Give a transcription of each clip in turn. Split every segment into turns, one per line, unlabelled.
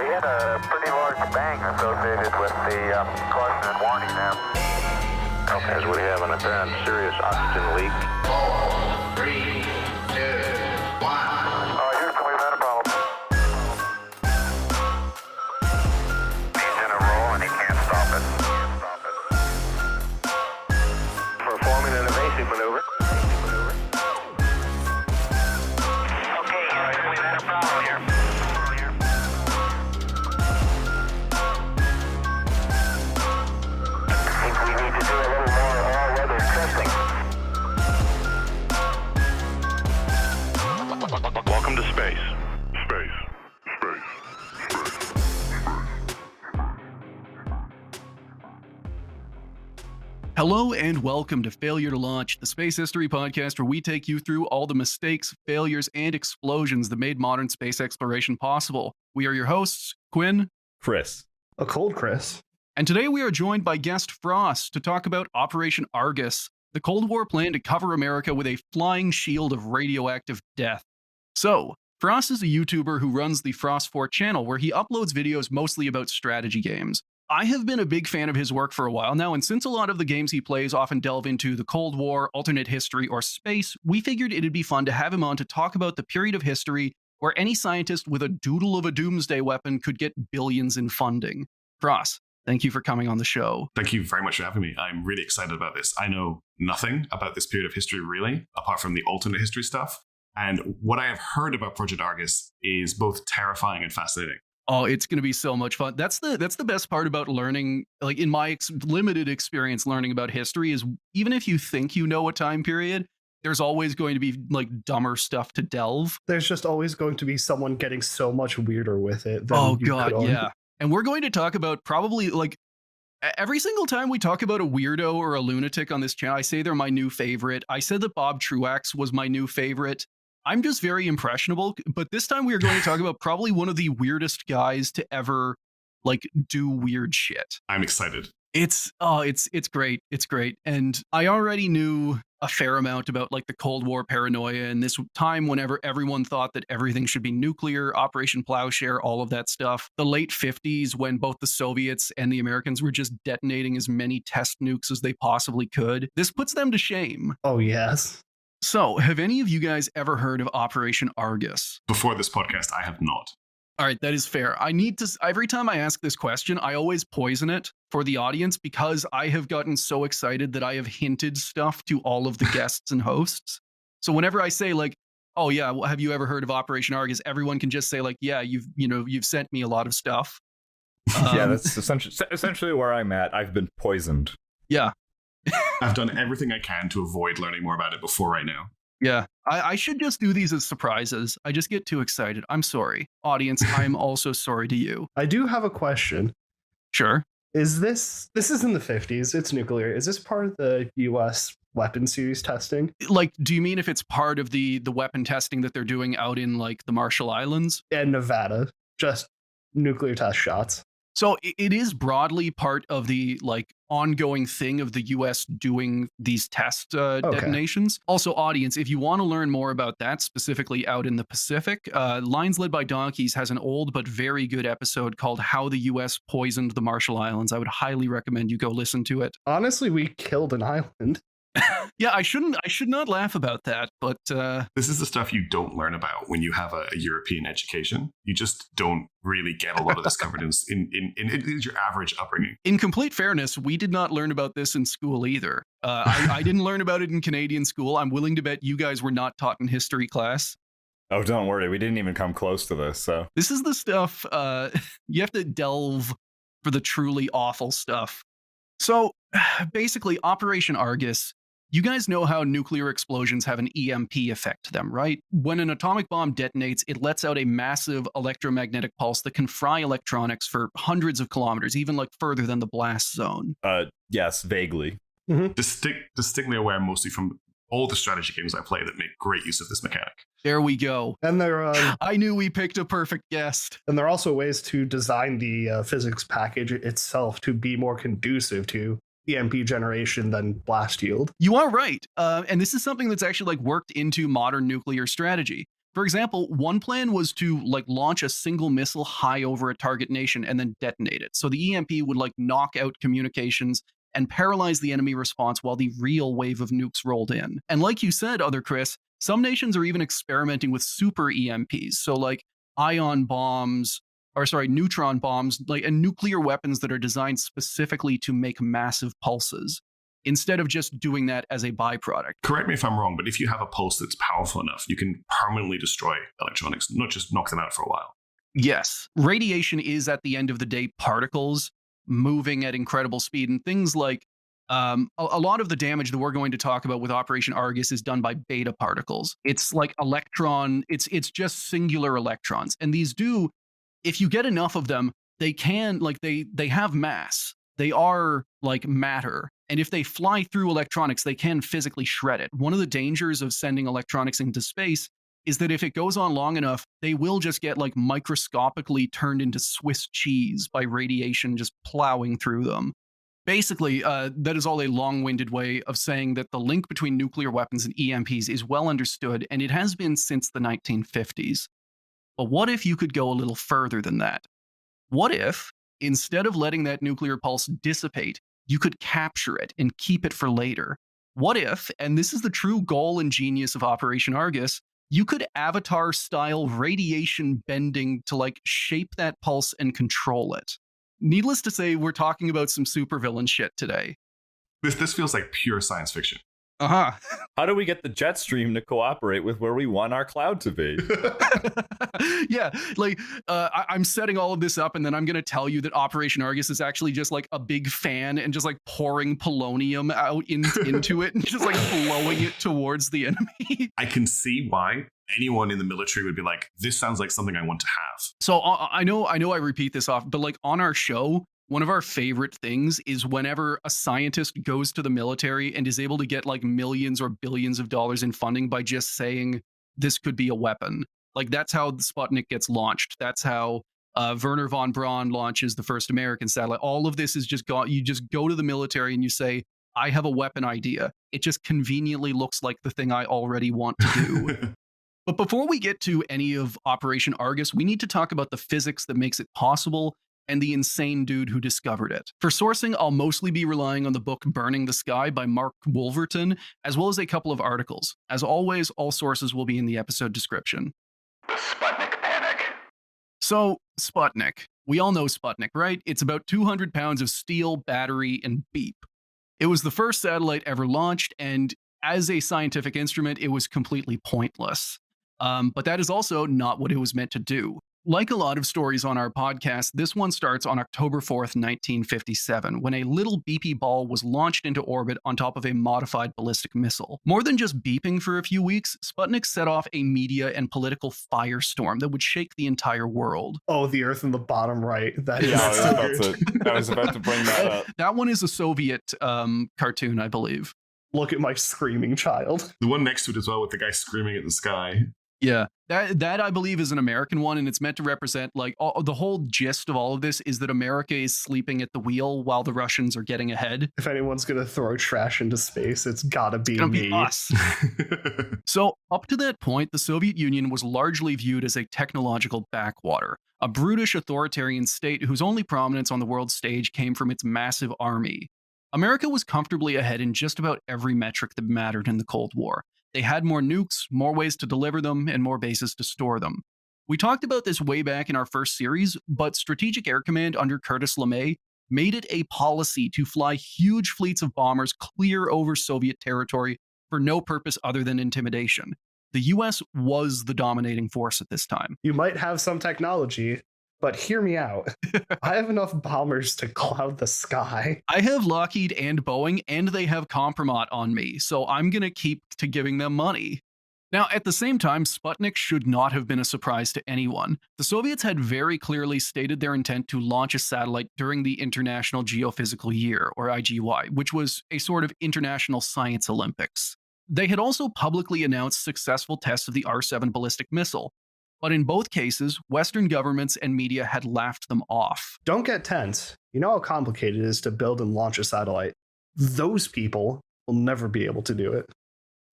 We had a pretty large bang associated with the caution and warning now. Okay, as we have an apparent serious oxygen leak.
4, 3, 2, 1.
Houston, we've had a problem. He's in a roll and he can't stop it. Performing an evasive maneuver. Okay, Houston, we've had a problem here. I think we need to do a little more all-weather testing.
Welcome to space.
Hello and welcome to Failure to Launch, the space history podcast where we take you through all the mistakes, failures, and explosions that made modern space exploration possible. We are your hosts, Quinn,
Chris.
A cold Chris.
and today we are joined by guest Frost to talk about Operation Argus, the Cold War plan to cover America with a flying shield of radioactive death. So, Frost is a YouTuber who runs the Phrosphor channel where he uploads videos mostly about strategy games. I have been a big fan of his work for a while now, and since a lot of the games he plays often delve into the Cold War, alternate history, or space, we figured it'd be fun to have him on to talk about the period of history where any scientist with a doodle of a doomsday weapon could get billions in funding. Frost, thank you for coming on the show.
Thank you very much for having me. I'm really excited about this. I know nothing about this period of history, really, apart from the alternate history stuff. And what I have heard about Project Argus is both terrifying and fascinating.
Oh, it's going to be so much fun. That's the best part about learning, like in my limited experience learning about history, is even if you think you know a time period, there's always going to be like dumber stuff to delve.
There's just always going to be someone getting so much weirder with it than
Oh
you
God,
could on.
yeah. And we're going to talk about probably like every single time we talk about a weirdo or a lunatic on this channel, I say they're my new favorite. I said that Bob Truax was my new favorite. I'm just very impressionable, but this time we are going to talk about probably one of the weirdest guys to ever like do weird shit.
I'm excited.
It's great. It's great. And I already knew a fair amount about like the Cold War paranoia and this time whenever everyone thought that everything should be nuclear, Operation Plowshare, all of that stuff. The late 50s when both the Soviets and the Americans were just detonating as many test nukes as they possibly could. This puts them to shame.
Oh, yes.
So, have any of you guys ever heard of Operation Argus?
Before this podcast, I have not.
All right, that is fair. I need to, every time I ask this question, I always poison it for the audience because I have gotten so excited that I have hinted stuff to all of the guests and hosts. So whenever I say like, oh yeah, well, have you ever heard of Operation Argus? Everyone can just say like, yeah, you've sent me a lot of stuff.
Yeah, that's essentially where I'm at. I've been poisoned.
Yeah.
I've done everything I can to avoid learning more about it before right now.
Yeah, I should just do these as surprises. I just get too excited. I'm sorry. Audience, I'm also sorry to you.
I do have a question.
Sure.
Is this is in the 50s, it's nuclear. Is this part of the US weapon series testing?
Like, do you mean if it's part of the weapon testing that they're doing out in like the Marshall Islands?
And Nevada, just nuclear test shots.
So it is broadly part of the like ongoing thing of the U.S. doing these test detonations. Also, audience, if you want to learn more about that, specifically out in the Pacific, Lines Led by Donkeys has an old but very good episode called How the U.S. Poisoned the Marshall Islands. I would highly recommend you go listen to it.
Honestly, we killed an island.
Yeah, I should not laugh about that, but
This is the stuff you don't learn about when you have a European education. You just don't really get a lot of this covered in your average upbringing.
in complete fairness, we did not learn about this in school either. I didn't learn about it in Canadian school. I'm willing to bet you guys were not taught in history class.
Oh, don't worry. We didn't even come close to this, so.
This is the stuff you have to delve for the truly awful stuff. So basically, Operation Argus, you guys know how nuclear explosions have an EMP effect to them, right? When an atomic bomb detonates, it lets out a massive electromagnetic pulse that can fry electronics for hundreds of kilometers, even like further than the blast zone.
Yes, vaguely.
Distinctly aware mostly from all the strategy games I play that make great use of this mechanic.
There we go.
And there
I knew we picked a perfect guest.
and there are also ways to design the physics package itself to be more conducive to EMP generation than blast yield.
You are right. And this is something that's actually like worked into modern nuclear strategy. For example, one plan was to like launch a single missile high over a target nation and then detonate it. So the EMP would like knock out communications and paralyze the enemy response while the real wave of nukes rolled in. And like you said, other Chris, some nations are even experimenting with super EMPs. So like neutron bombs, like and nuclear weapons that are designed specifically to make massive pulses, instead of just doing that as a byproduct.
Correct me if I'm wrong, but if you have a pulse that's powerful enough, you can permanently destroy electronics, not just knock them out for a while.
Yes. Radiation is, at the end of the day, particles moving at incredible speed. And things like a lot of the damage that we're going to talk about with Operation Argus is done by beta particles. It's like it's just singular electrons. And these do, if you get enough of them, they can, like, they have mass. They are like matter. And if they fly through electronics, they can physically shred it. One of the dangers of sending electronics into space is that if it goes on long enough, they will just get like microscopically turned into Swiss cheese by radiation just plowing through them. Basically, that is all a long-winded way of saying that the link between nuclear weapons and EMPs is well understood, and it has been since the 1950s. But what if you could go a little further than that? What if, instead of letting that nuclear pulse dissipate, you could capture it and keep it for later? What if, and this is the true goal and genius of Operation Argus, you could Avatar-style radiation bending to like shape that pulse and control it? Needless to say, we're talking about some supervillain shit today.
This feels like pure science fiction.
Uh-huh.
How do we get the jet stream to cooperate with where we want our cloud to be?
Yeah, like I'm setting all of this up, and then I'm going to tell you that Operation Argus is actually just like a big fan and just like pouring polonium out into it and just like blowing it towards the enemy.
I can see why anyone in the military would be like, this sounds like something I want to have.
So I know I repeat this off, but like on our show, one of our favorite things is whenever a scientist goes to the military and is able to get like millions or billions of dollars in funding by just saying this could be a weapon. Like that's how the Sputnik gets launched. That's how Wernher von Braun launches the first American satellite. All of this is just you just go to the military and you say, I have a weapon idea. It just conveniently looks like the thing I already want to do. But before we get to any of Operation Argus, we need to talk about the physics that makes it possible and the insane dude who discovered it. For sourcing, I'll mostly be relying on the book Burning the Sky by Mark Wolverton, as well as a couple of articles. As always, all sources will be in the episode description.
The Sputnik Panic.
So, Sputnik. We all know Sputnik, right? It's about 200 pounds of steel, battery, and beep. It was the first satellite ever launched, and as a scientific instrument, it was completely pointless. But that is also not what it was meant to do. Like a lot of stories on our podcast, this one starts on October 4th, 1957, when a little beepy ball was launched into orbit on top of a modified ballistic missile. More than just beeping for a few weeks, Sputnik set off a media and political firestorm that would shake the entire world.
Oh, the Earth in the bottom right. That is
I was about to bring that up.
That one is a Soviet cartoon, I believe.
Look at my screaming child.
The one next to it as well with the guy screaming at the sky.
Yeah, that I believe is an American one, and it's meant to represent like the whole gist of all of this is that America is sleeping at the wheel while the Russians are getting ahead.
If anyone's gonna throw trash into space, it's gotta be me.
Us. So up to that point, the Soviet Union was largely viewed as a technological backwater, a brutish authoritarian state whose only prominence on the world stage came from its massive army. America was comfortably ahead in just about every metric that mattered in the Cold War. They had more nukes, more ways to deliver them, and more bases to store them. We talked about this way back in our first series, but Strategic Air Command under Curtis LeMay made it a policy to fly huge fleets of bombers clear over Soviet territory for no purpose other than intimidation. The US was the dominating force at this time.
You might have some technology, but hear me out. I have enough bombers to cloud the sky.
I have Lockheed and Boeing, and they have Compromat on me, so I'm going to keep to giving them money. Now, at the same time, Sputnik should not have been a surprise to anyone. The Soviets had very clearly stated their intent to launch a satellite during the International Geophysical Year, or IGY, which was a sort of international science Olympics. They had also publicly announced successful tests of the R-7 ballistic missile. But in both cases, Western governments and media had laughed them off.
Don't get tense. You know how complicated it is to build and launch a satellite. Those people will never be able to do it.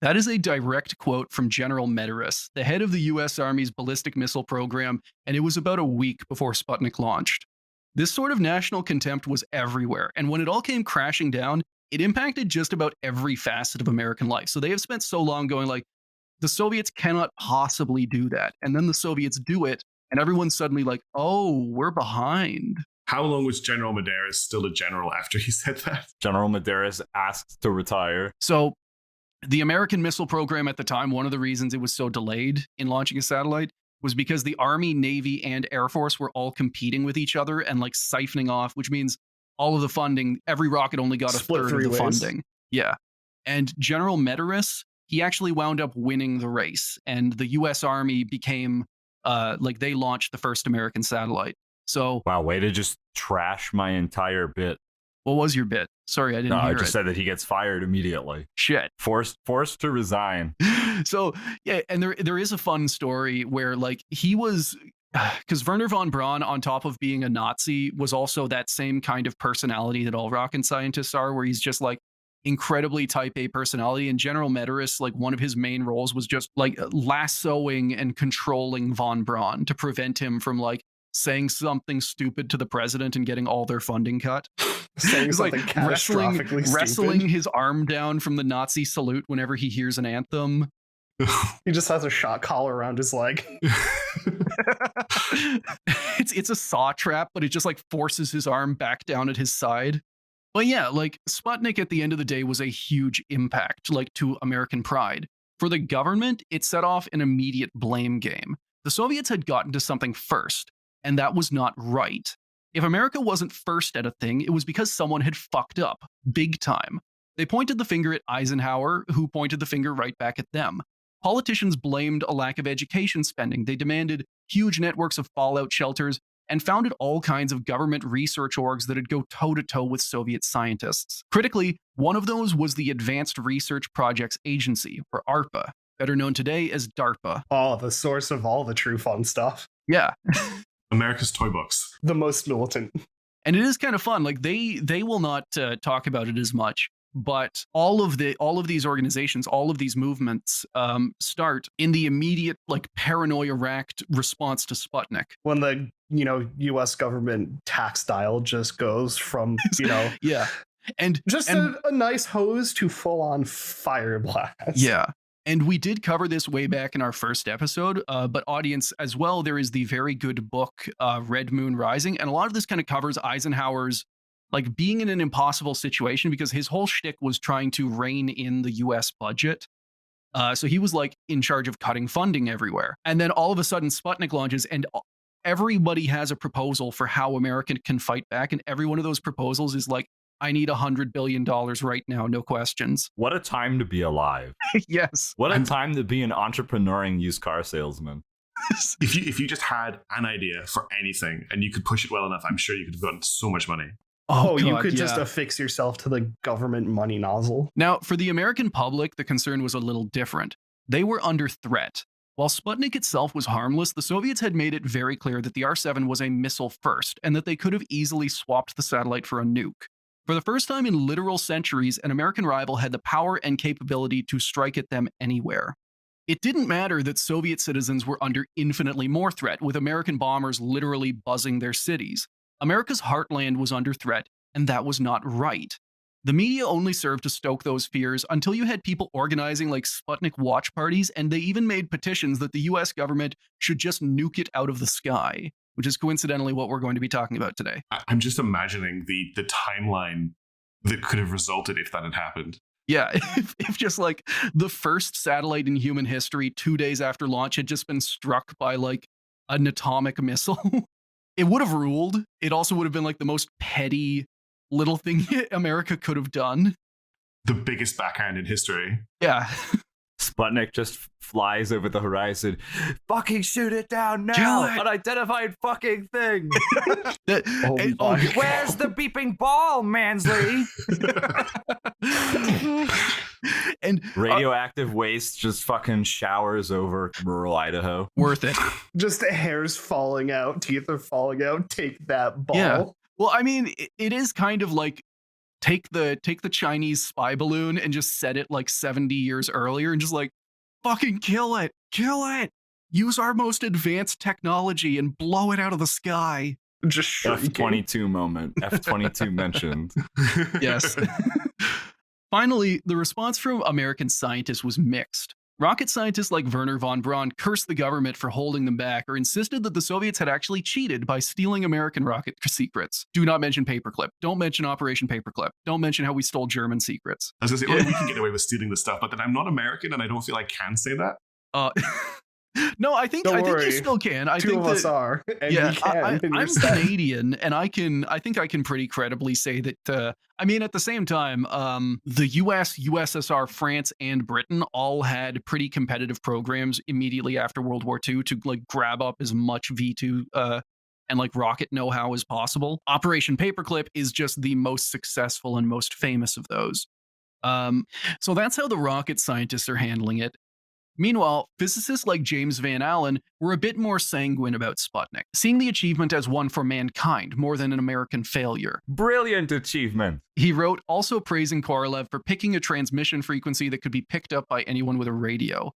That is a direct quote from General Meteris, the head of the US Army's ballistic missile program, and it was about a week before Sputnik launched. This sort of national contempt was everywhere, and when it all came crashing down, it impacted just about every facet of American life. So they have spent so long going like, the Soviets cannot possibly do that. And then the Soviets do it, and everyone's suddenly like, oh, we're behind.
How long was General Medeiros still a general after he said that?
General Medeiros asked to retire.
So the American missile program at the time, one of the reasons it was so delayed in launching a satellite was because the Army, Navy, and Air Force were all competing with each other and like siphoning off, which means all of the funding, every rocket only got
Split
a third of the
ways.
funding. Yeah. And General Meteris, he actually wound up winning the race, and the US Army became they launched the first American satellite. So
Wow, way to just trash my entire bit.
what was your bit? Sorry, I didn't
No,
hear
I just
it.
said that he gets fired immediately.
Shit.
Forced to resign.
So yeah, and there is a fun story where like he was, because Werner von Braun, on top of being a Nazi, was also that same kind of personality that all rocket scientists are, where he's just like incredibly type A personality. And General Meteris, like one of his main roles was just like lassoing and controlling von Braun to prevent him from like saying something stupid to the president and getting all their funding cut.
Saying
It's like
something catastrophically
wrestling
stupid.
his arm down from the Nazi salute whenever he hears an anthem.
He just has a shot collar around his leg.
It's a saw trap, but it just like forces his arm back down at his side. But yeah, like Sputnik at the end of the day was a huge impact, like to American pride. For the government, it set off an immediate blame game. The Soviets had gotten to something first, and that was not right. If America wasn't first at a thing, it was because someone had fucked up, big time. They pointed the finger at Eisenhower, who pointed the finger right back at them. Politicians blamed a lack of education spending. They demanded huge networks of fallout shelters and founded all kinds of government research orgs that'd go toe-to-toe with Soviet scientists. Critically, one of those was the Advanced Research Projects Agency, or ARPA, better known today as DARPA.
Oh, the source of all the true fun stuff.
Yeah.
America's toy box.
The most militant.
And it is kind of fun. Like they will not talk about it as much, but all of these organizations, all of these movements start in the immediate like paranoia-racked response to Sputnik.
When the U.S. government tax dial just goes from
Yeah, and
just
and,
a nice hose to full on fire blast.
yeah. And we did cover this way back in our first episode, but audience as well, there is the very good book, Red Moon Rising. And a lot of this kind of covers Eisenhower's like being in an impossible situation because his whole shtick was trying to rein in the US budget. So he was like in charge of cutting funding everywhere. And then all of a sudden Sputnik launches and everybody has a proposal for how America can fight back. And every one of those proposals is like, I need $100 billion right now, no questions.
What a time to be alive.
Yes.
What a time to be an entrepreneuring used car salesman.
If you just had an idea for anything and you could push it well enough, I'm sure you could have gotten so much money.
Oh, you
God,
could just
yeah.
affix yourself to the government money nozzle.
Now, for the American public, the concern was a little different. They were under threat. While Sputnik itself was harmless, the Soviets had made it very clear that the R-7 was a missile first, and that they could have easily swapped the satellite for a nuke. For the first time in literal centuries, an American rival had the power and capability to strike at them anywhere. It didn't matter that Soviet citizens were under infinitely more threat, with American bombers literally buzzing their cities. America's heartland was under threat, and that was not right. The media only served to stoke those fears until you had people organizing like Sputnik watch parties, and they even made petitions that the US government should just nuke it out of the sky, which is coincidentally what we're going to be talking about today.
I'm just imagining the timeline that could have resulted if that had happened.
Yeah, if just like the first satellite in human history 2 days after launch had just been struck by like an atomic missile, it would have ruled. It also would have been like the most petty little thing America could have done.
The biggest backhand in history.
Yeah.
Sputnik just flies over the horizon. Fucking shoot it down now!
Kill it!
Unidentified fucking thing! Where's the beeping ball, Mansley?
And
radioactive waste just fucking showers over rural Idaho.
worth it.
Just hairs falling out, teeth are falling out. Take that ball.
Yeah. Well, I mean, it is kind of like take the Chinese spy balloon and just set it like 70 years earlier and just like fucking kill it. Use our most advanced technology and blow it out of the sky.
Just shrieking.
F-22 moment. F-22 mentioned.
Yes. Finally, the response from American scientists was mixed. Rocket scientists like Werner von Braun cursed the government for holding them back or insisted that the Soviets had actually cheated by stealing American rocket secrets. Do not mention Paperclip. Don't mention Operation Paperclip. Don't mention how we stole German secrets.
I was going to say, only we can get away with stealing this stuff, but then I'm not American and I don't feel I can say that.
No, I think you still can.
Two of us are, and
yeah,
we can.
I'm Canadian, and I think I can pretty credibly say that. I mean, at the same time, the U.S., USSR, France, and Britain all had pretty competitive programs immediately after World War II to like grab up as much V2 and like rocket know-how as possible. Operation Paperclip is just the most successful and most famous of those. So that's how the rocket scientists are handling it. Meanwhile, physicists like James Van Allen were a bit more sanguine about Sputnik, seeing the achievement as one for mankind more than an American failure.
Brilliant achievement.
He wrote, also praising Korolev for picking a transmission frequency that could be picked up by anyone with a radio.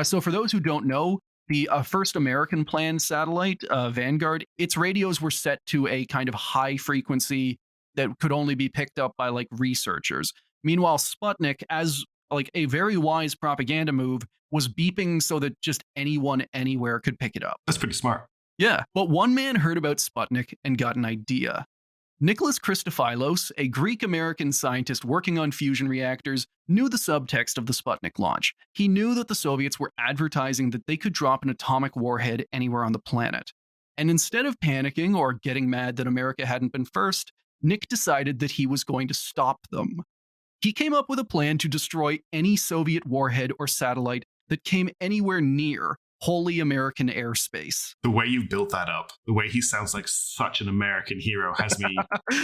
So for those who don't know, the first American planned satellite, Vanguard, its radios were set to a kind of high frequency that could only be picked up by like researchers. Meanwhile, Sputnik, as like a very wise propaganda move, was beeping so that just anyone anywhere could pick it up.
That's pretty smart.
Yeah, but one man heard about Sputnik and got an idea. Nicholas Christofilos, a Greek-American scientist working on fusion reactors, knew the subtext of the Sputnik launch. He knew that the Soviets were advertising that they could drop an atomic warhead anywhere on the planet. And instead of panicking or getting mad that America hadn't been first, Nick decided that he was going to stop them. He came up with a plan to destroy any Soviet warhead or satellite that came anywhere near wholly American airspace.
The way you built that up, the way he sounds like such an American hero, has me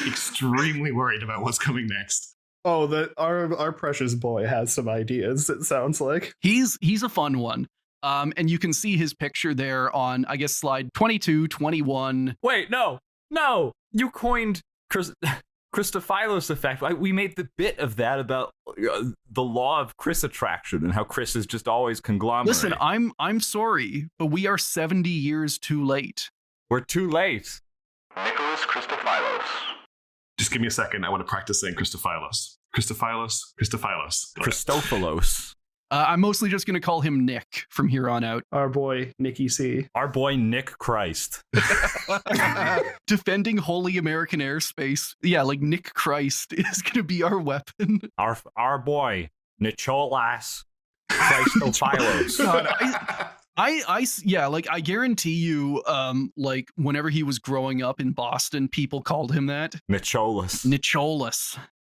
extremely worried about what's coming next.
Oh, our precious boy has some ideas, it sounds like.
He's a fun one. And you can see his picture there on, I guess, slide 22, 21.
Wait, no. You coined Christofilos effect. We made the bit of that about the law of Chris attraction and how Chris is just always conglomerate.
Listen, I'm sorry, but we are 70 years too late.
We're too late.
Nicholas Christofilos.
Just give me a second. I want to practice saying Christofilos.
Christofilos.
I'm mostly just going to call him Nick from here on out.
Our boy, Nicky C.
Our boy, Nick Christ.
Defending holy American airspace. Yeah, like Nick Christ is going to be our weapon.
Our boy, Nicholas Christofilos.
God, I guarantee you, like whenever he was growing up in Boston, people called him that. Nicholas.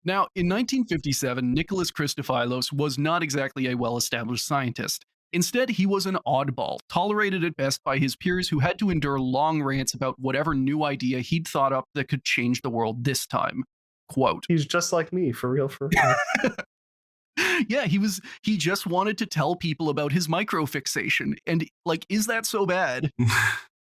Now, in 1957, Nicholas Christofilos was not exactly a well-established scientist. Instead, he was an oddball, tolerated at best by his peers who had to endure long rants about whatever new idea he'd thought up that could change the world this time. Quote,
he's just like me, for real.
Yeah, he just wanted to tell people about his microfixation. And, like, is that so bad?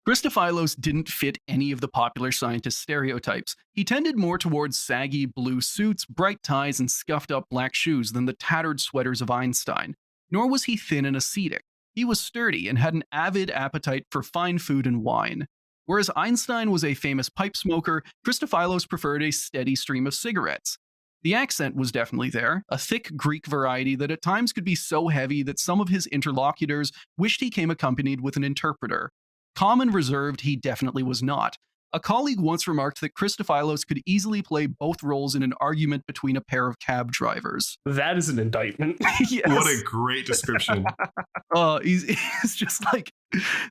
Christofilos didn't fit any of the popular scientist stereotypes. He tended more towards saggy blue suits, bright ties, and scuffed-up black shoes than the tattered sweaters of Einstein. Nor was he thin and ascetic. He was sturdy and had an avid appetite for fine food and wine. Whereas Einstein was a famous pipe smoker, Christofilos preferred a steady stream of cigarettes. The accent was definitely there, a thick Greek variety that at times could be so heavy that some of his interlocutors wished he came accompanied with an interpreter. Calm and reserved, he definitely was not. A colleague once remarked that Christofilos could easily play both roles in an argument between a pair of cab drivers.
That is an indictment.
Yes.
What a great description.
He's just like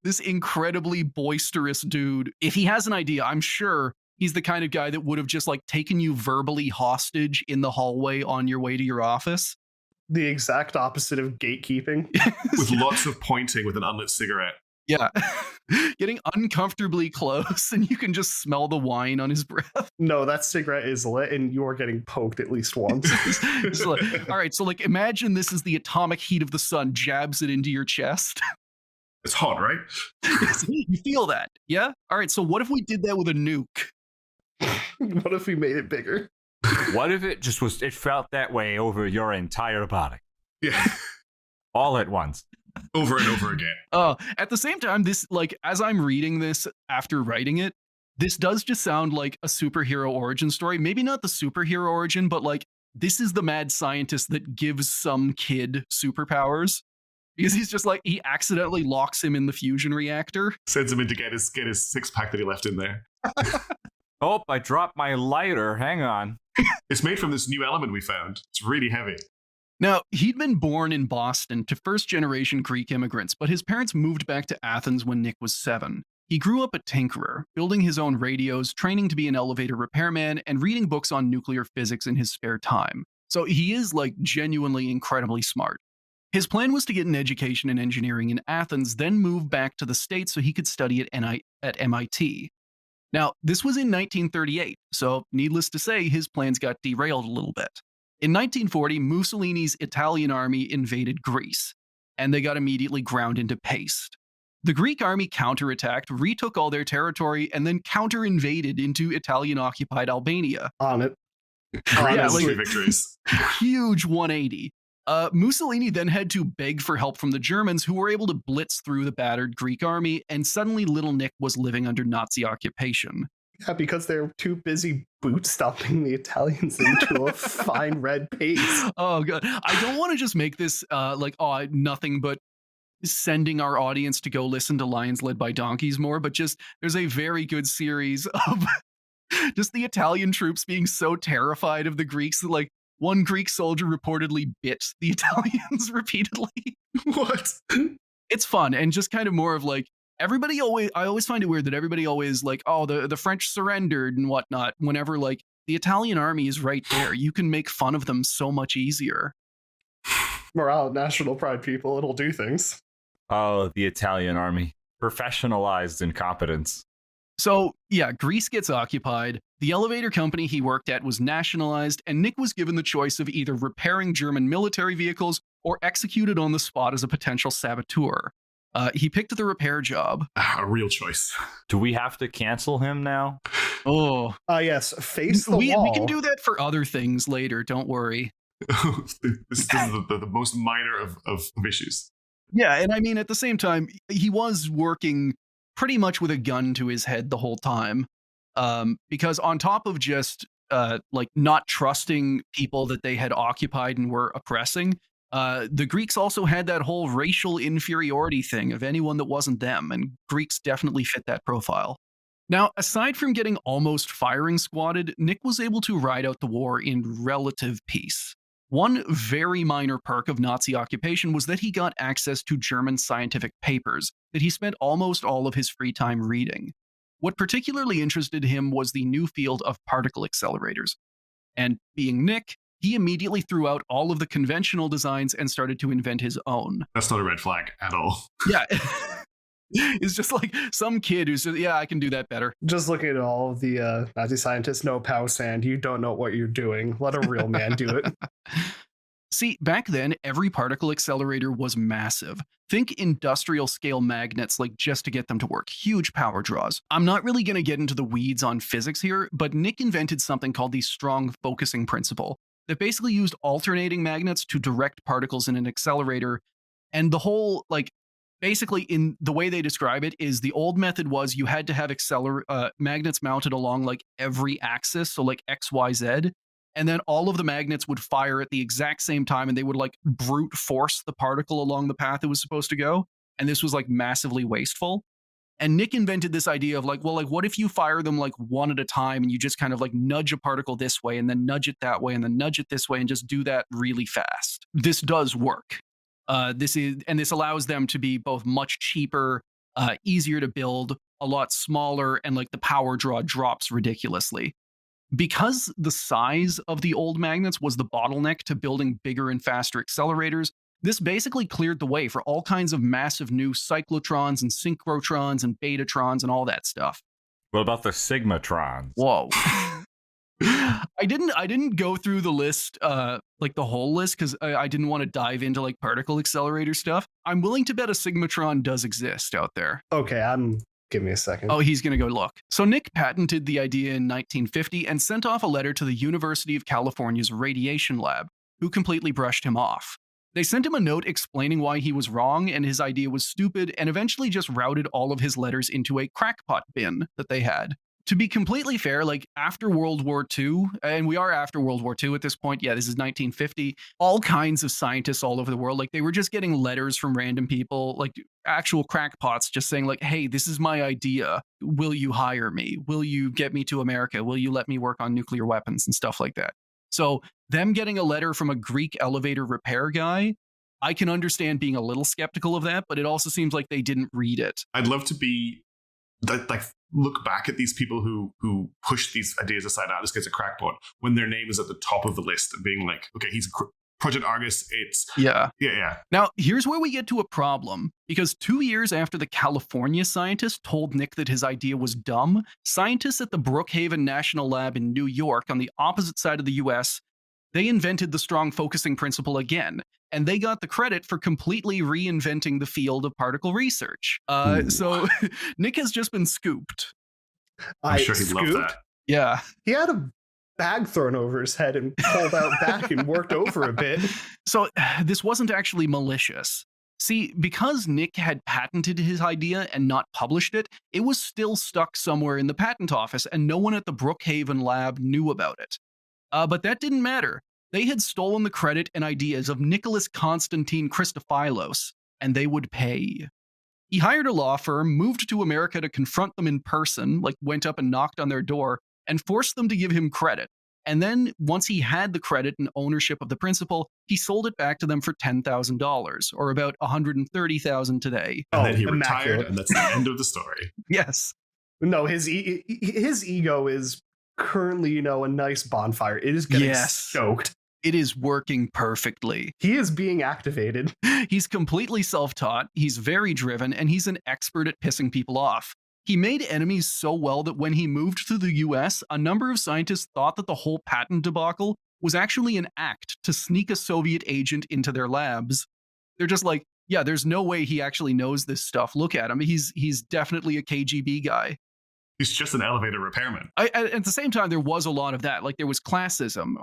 this incredibly boisterous dude. If he has an idea, I'm sure he's the kind of guy that would have just like taken you verbally hostage in the hallway on your way to your office.
The exact opposite of gatekeeping.
With lots of pointing with an unlit cigarette.
Yeah. Getting uncomfortably close and you can just smell the wine on his breath.
No, that cigarette is lit and you're getting poked at least once.
All right, so like imagine this is the atomic heat of the sun jabs it into your chest.
It's hot, right?
You feel that, yeah? All right, so what if we did that with a nuke?
What if we made it bigger?
What if it just was, it felt that way over your entire body,
Yeah.
all at once?
Over and over again.
At the same time, this, like, as I'm reading this after writing it, this does just sound like a superhero origin story. Maybe not the superhero origin, but like, this is the mad scientist that gives some kid superpowers. Because he's just like, he accidentally locks him in the fusion reactor.
Sends him in to get his six-pack that he left in there.
Oh, I dropped my lighter. Hang on.
It's made from this new element we found. It's really heavy.
Now, he'd been born in Boston to first-generation Greek immigrants, but his parents moved back to Athens when Nick was 7. He grew up a tinkerer, building his own radios, training to be an elevator repairman, and reading books on nuclear physics in his spare time. So he is, like, genuinely incredibly smart. His plan was to get an education in engineering in Athens, then move back to the States so he could study at MIT. Now, this was in 1938, so needless to say, his plans got derailed a little bit. In 1940, Mussolini's Italian army invaded Greece, and they got immediately ground into paste. The Greek army counterattacked, retook all their territory, and then counter-invaded into Italian-occupied Albania.
On it.
Yeah,
Honestly,
like-
victories.
Huge 180. Mussolini then had to beg for help from the Germans, who were able to blitz through the battered Greek army, and suddenly little Nick was living under Nazi occupation.
Yeah, because they're too busy boot stomping the Italians into a fine red paste.
Oh, God. I don't want to just make this nothing but sending our audience to go listen to Lions Led by Donkeys more, but just there's a very good series of just the Italian troops being so terrified of the Greeks that, like, one Greek soldier reportedly bit the Italians repeatedly.
What?
It's fun and just kind of more of like, I always find it weird that everybody always like, oh, the French surrendered and whatnot, whenever like the Italian army is right there. You can make fun of them so much easier.
Morale, national pride, people, it'll do things.
Oh, the Italian army. Professionalized incompetence.
So, yeah, Greece gets occupied. The elevator company he worked at was nationalized, and Nick was given the choice of either repairing German military vehicles or executed on the spot as a potential saboteur. He picked the repair job.
A real choice.
Do we have to cancel him now?
Oh,
Yes, face the
we
wall.
can do that for other things later. Don't worry.
This is the most minor of issues.
Yeah, and I mean, at the same time, he was working pretty much with a gun to his head the whole time. Because on top of just like not trusting people that they had occupied and were oppressing, the Greeks also had that whole racial inferiority thing of anyone that wasn't them, and Greeks definitely fit that profile. Now, aside from getting almost firing squatted, Nick was able to ride out the war in relative peace. One very minor perk of Nazi occupation was that he got access to German scientific papers that he spent almost all of his free time reading. What particularly interested him was the new field of particle accelerators. And being Nick, he immediately threw out all of the conventional designs and started to invent his own.
That's not a red flag at all.
Yeah. It's just like some kid who's just, yeah, I can do that better.
Just looking at all of the Nazi scientists, no pow sand, you don't know what you're doing. Let a real man do it.
See, back then, every particle accelerator was massive. Think industrial scale magnets, like just to get them to work, huge power draws. I'm not really going to get into the weeds on physics here, but Nick invented something called the strong focusing principle that basically used alternating magnets to direct particles in an accelerator. And the whole, like, basically in the way they describe it is the old method was you had to have magnets mounted along like every axis, so like X, Y, Z. And then all of the magnets would fire at the exact same time, and they would like brute force the particle along the path it was supposed to go. And this was like massively wasteful. And Nick invented this idea of like, well, like what if you fire them like one at a time and you just kind of like nudge a particle this way and then nudge it that way and then nudge it this way and just do that really fast. This does work. This allows them to be both much cheaper, easier to build, a lot smaller, and like the power draw drops ridiculously. Because the size of the old magnets was the bottleneck to building bigger and faster accelerators, this basically cleared the way for all kinds of massive new cyclotrons and synchrotrons and betatrons and all that stuff.
What about the Sigmatrons?
Whoa. I didn't go through the list, like the whole list, because I didn't want to dive into like particle accelerator stuff. I'm willing to bet a Sigmatron does exist out there.
Okay, I'm Give me a second.
Oh, he's going to go look. So Nick patented the idea in 1950 and sent off a letter to the University of California's radiation lab, who completely brushed him off. They sent him a note explaining why he was wrong and his idea was stupid, and eventually just routed all of his letters into a crackpot bin that they had. To be completely fair, like after World War II, and we are after World War II at this point, yeah, this is 1950, all kinds of scientists all over the world, like they were just getting letters from random people, like actual crackpots just saying like, hey, this is my idea. Will you hire me? Will you get me to America? Will you let me work on nuclear weapons and stuff like that? So them getting a letter from a Greek elevator repair guy, I can understand being a little skeptical of that, but it also seems like they didn't read it.
I'd love to be like look back at these people who push these ideas aside. This guy's a crackpot when their name is at the top of the list and being like, okay, he's Project Argus. It's
yeah.
Now
here's where we get to a problem, because 2 years after the California scientist told Nick that his idea was dumb, scientists at the Brookhaven National Lab in New York on the opposite side of the US, they invented the strong focusing principle again, and they got the credit for completely reinventing the field of particle research. So Nick has just been scooped.
I'm sure he'd love that.
Yeah.
He had a bag thrown over his head and pulled out back and worked over a bit.
So this wasn't actually malicious. See, because Nick had patented his idea and not published it, it was still stuck somewhere in the patent office, and no one at the Brookhaven lab knew about it. But that didn't matter. They had stolen the credit and ideas of Nicholas Constantine Christofilos, and they would pay. He hired a law firm, moved to America to confront them in person, like went up and knocked on their door, and forced them to give him credit. And then, once he had the credit and ownership of the principle, he sold it back to them for $10,000, or about $130,000 today.
And then he
immaculate.
retired, and that's the end of the story.
Yes.
No, his ego is currently, a nice bonfire. It is getting stoked.
It is working perfectly.
He is being activated.
He's completely self-taught, he's very driven, and he's an expert at pissing people off. He made enemies so well that when he moved to the US, a number of scientists thought that the whole patent debacle was actually an act to sneak a Soviet agent into their labs. They're just like, yeah, there's no way he actually knows this stuff. Look at him. He's definitely a KGB guy.
He's just an elevator repairman.
At the same time, there was a lot of that. Like there was classism,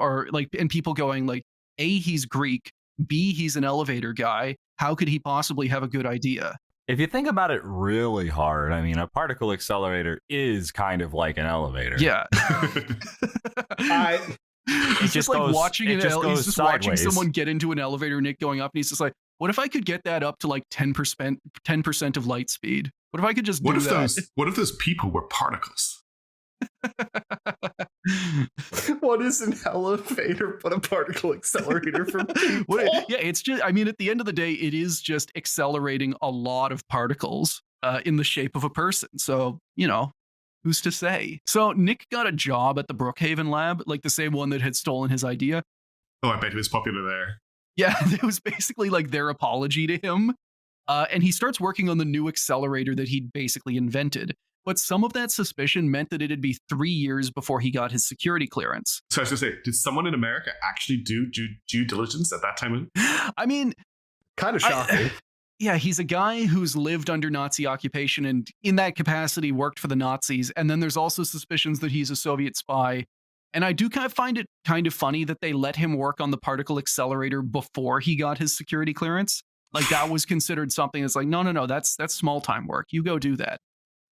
and people going like, A, he's Greek, B, he's an elevator guy. How could he possibly have a good idea?
If you think about it really hard, I mean, a particle accelerator is kind of like an elevator.
Yeah. He's just like watching he's just watching someone get into an elevator, Nick going up, and he's just like, what if I could get that up to like 10% of light speed? What if I could just do that?
What if those people were particles?
What is an elevator but a particle accelerator for people?
It's just, I mean, at the end of the day, it is just accelerating a lot of particles in the shape of a person. So, who's to say? So Nick got a job at the Brookhaven lab, like the same one that had stolen his idea.
Oh, I bet he was popular there.
Yeah, it was basically like their apology to him. And he starts working on the new accelerator that he'd basically invented. But some of that suspicion meant that it'd be 3 years before he got his security clearance.
So I was going to say, did someone in America actually do due diligence at that time?
I mean,
kind of shocking.
Yeah, he's a guy who's lived under Nazi occupation and in that capacity worked for the Nazis. And then there's also suspicions that he's a Soviet spy. And I do kind of find it kind of funny that they let him work on the particle accelerator before he got his security clearance. Like that was considered something that's like, no, that's small time work. You go do that.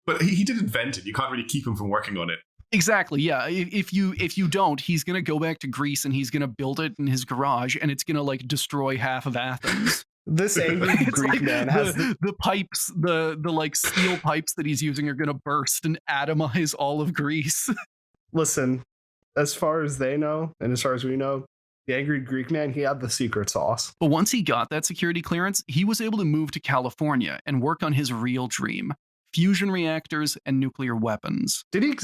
But he did invent it. You can't really keep him from working on it.
Exactly. Yeah. If you don't, he's going to go back to Greece and he's going to build it in his garage and it's going to like destroy half of Athens.
This angry Greek man has
the pipes, the like steel pipes that he's using are going to burst and atomize all of Greece.
Listen, as far as they know, and as far as we know, the angry Greek man, he had the secret sauce.
But once he got that security clearance, he was able to move to California and work on his real dream: fusion reactors and nuclear weapons.
Did he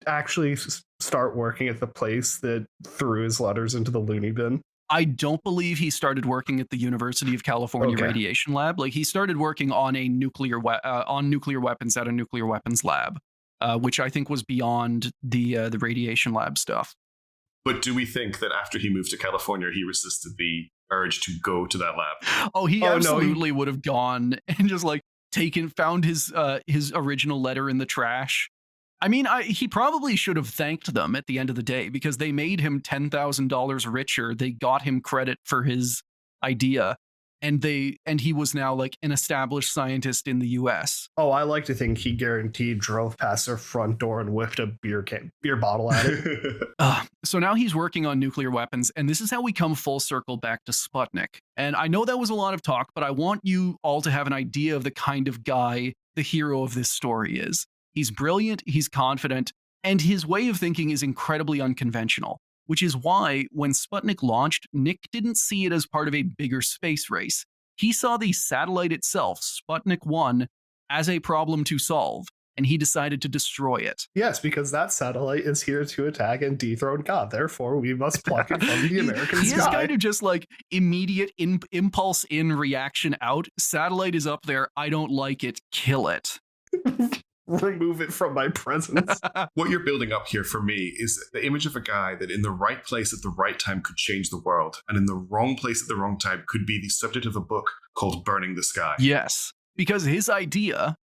actually start working at the place that threw his letters into the loony bin?
I don't believe he started working at the University of California radiation lab. Like he started working on a nuclear weapons at a nuclear weapons lab, which I think was beyond the radiation lab stuff.
But do we think that after he moved to California, he resisted the urge to go to that lab?
Oh, he absolutely would have gone and just like, found his original letter in the trash. I mean, he probably should have thanked them at the end of the day because they made him $10,000 richer. They got him credit for his idea, and he was now like an established scientist in the US.
Oh, I like to think he guaranteed drove past their front door and whipped a beer bottle at it.
So now he's working on nuclear weapons, and this is how we come full circle back to Sputnik. And I know that was a lot of talk, but I want you all to have an idea of the kind of guy the hero of this story is. He's brilliant, he's confident, and his way of thinking is incredibly unconventional, which is why when Sputnik launched, Nick didn't see it as part of a bigger space race. He saw the satellite itself, Sputnik 1, as a problem to solve, and he decided to destroy it.
Yes, because that satellite is here to attack and dethrone God. Therefore, we must pluck it from the American sky.
He is kind of just like immediate impulse in, reaction out. Satellite is up there. I don't like it. Kill it.
Remove it from my presence.
What you're building up here for me is the image of a guy that in the right place at the right time could change the world, and in the wrong place at the wrong time could be the subject of a book called Burning the Sky.
Yes, because his idea,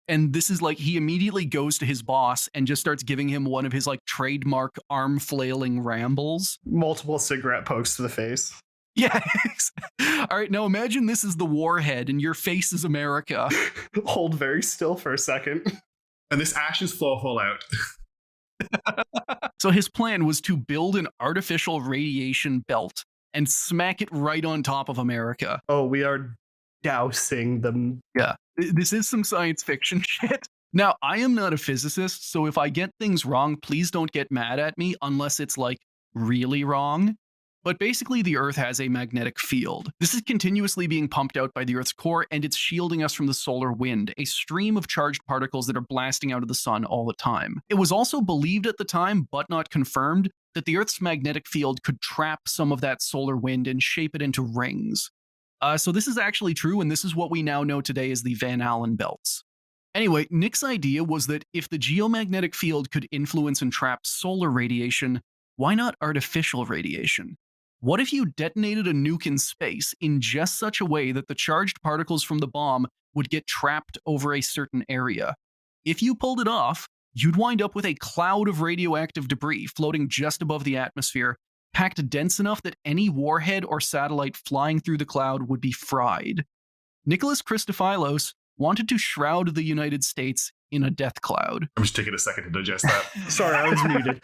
and this is like he immediately goes to his boss and just starts giving him one of his like trademark arm flailing rambles.
Multiple cigarette pokes to the face.
Yeah. All right, now imagine this is the warhead and your face is America.
Hold very still for a second.
And this ashes fall out.
So his plan was to build an artificial radiation belt and smack it right on top of America.
Oh, we are dousing them.
Yeah, this is some science fiction shit. Now, I am not a physicist, so if I get things wrong, please don't get mad at me unless it's like really wrong. But basically, the Earth has a magnetic field. This is continuously being pumped out by the Earth's core, and it's shielding us from the solar wind, a stream of charged particles that are blasting out of the sun all the time. It was also believed at the time, but not confirmed, that the Earth's magnetic field could trap some of that solar wind and shape it into rings. So this is actually true, and this is what we now know today as the Van Allen belts. Anyway, Nick's idea was that if the geomagnetic field could influence and trap solar radiation, why not artificial radiation? What if you detonated a nuke in space in just such a way that the charged particles from the bomb would get trapped over a certain area? If you pulled it off, you'd wind up with a cloud of radioactive debris floating just above the atmosphere, packed dense enough that any warhead or satellite flying through the cloud would be fried. Nicholas Christofilos wanted to shroud the United States in a death cloud.
I'm just taking a second to digest that.
Sorry, I was muted.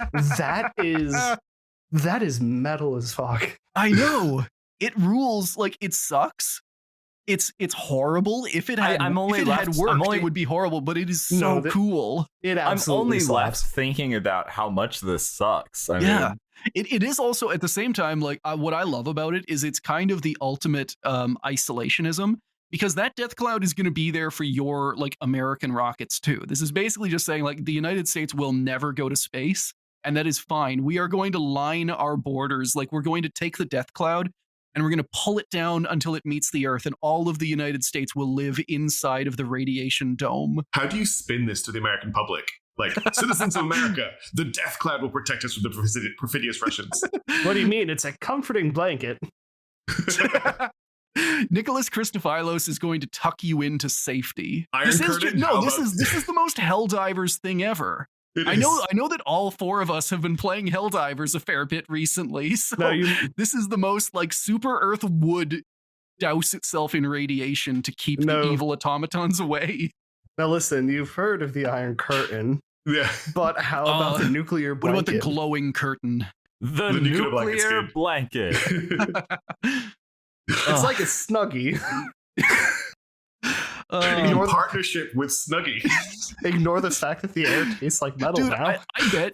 That is metal as fuck.
I know. It rules. Like, it sucks. It's horrible. If it had,
I'm only
if it
left,
had worked, it would be horrible, but it is so cool.
It
I'm
absolutely
only
slaps.
left thinking about how much this sucks. I mean,
It is also at the same time, like, what I love about it is it's kind of the ultimate isolationism, because that death cloud is going to be there for your like American rockets too. This is basically just saying like the United States will never go to space, and that is fine. We are going to line our borders. Like, we're going to take the death cloud and we're going to pull it down until it meets the Earth, and all of the United States will live inside of the radiation dome.
How do you spin this to the American public? Like, citizens of America, the death cloud will protect us from the perfidious Russians.
What do you mean? It's a comforting blanket.
Nicholas Christofilos is going to tuck you into safety.
Iron Curtain?
This is the most Helldivers thing ever. I know that all four of us have been playing Helldivers a fair bit recently, so this is the most like super Earth would douse itself in radiation to keep the evil automatons away.
Now listen, you've heard of the Iron Curtain.
Yeah.
But how about the nuclear blanket?
What about the glowing curtain?
The nuclear blanket.
It's like a Snuggie.
In partnership with Snuggie.
Ignore the fact that the air tastes like metal.
Dude,
now.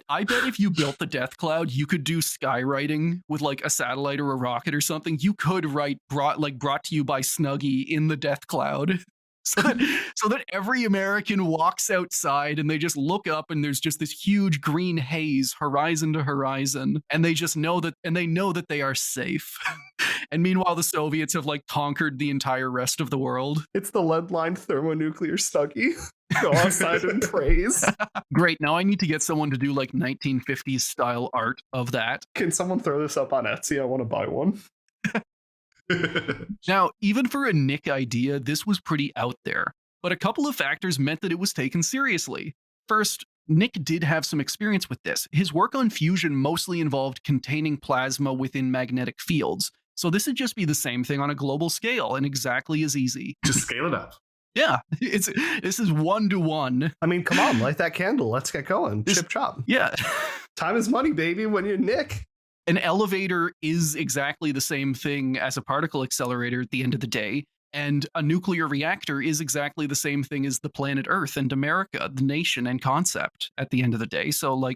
I bet if you built the death cloud, you could do skywriting with like a satellite or a rocket or something. You could write brought to you by Snuggie in the death cloud. So that every American walks outside and they just look up and there's just this huge green haze horizon to horizon, and they just know that, and they know that they are safe. And meanwhile, the Soviets have like conquered the entire rest of the world.
It's the lead-lined thermonuclear Snuggie. Go outside and praise.
Great. Now I need to get someone to do like 1950s style art of that.
Can someone throw this up on Etsy? I want to buy one.
Now, even for a Nick idea, this was pretty out there. But a couple of factors meant that it was taken seriously. First, Nick did have some experience with this. His work on fusion mostly involved containing plasma within magnetic fields. So this would just be the same thing on a global scale and exactly as easy.
Just scale it up.
Yeah, this is 1-to-1.
I mean, come on, light that candle. Let's get going. Chip chop.
Yeah.
Time is money, baby, when you're Nick.
An elevator is exactly the same thing as a particle accelerator at the end of the day. And a nuclear reactor is exactly the same thing as the planet Earth and America, the nation and concept at the end of the day. So, like,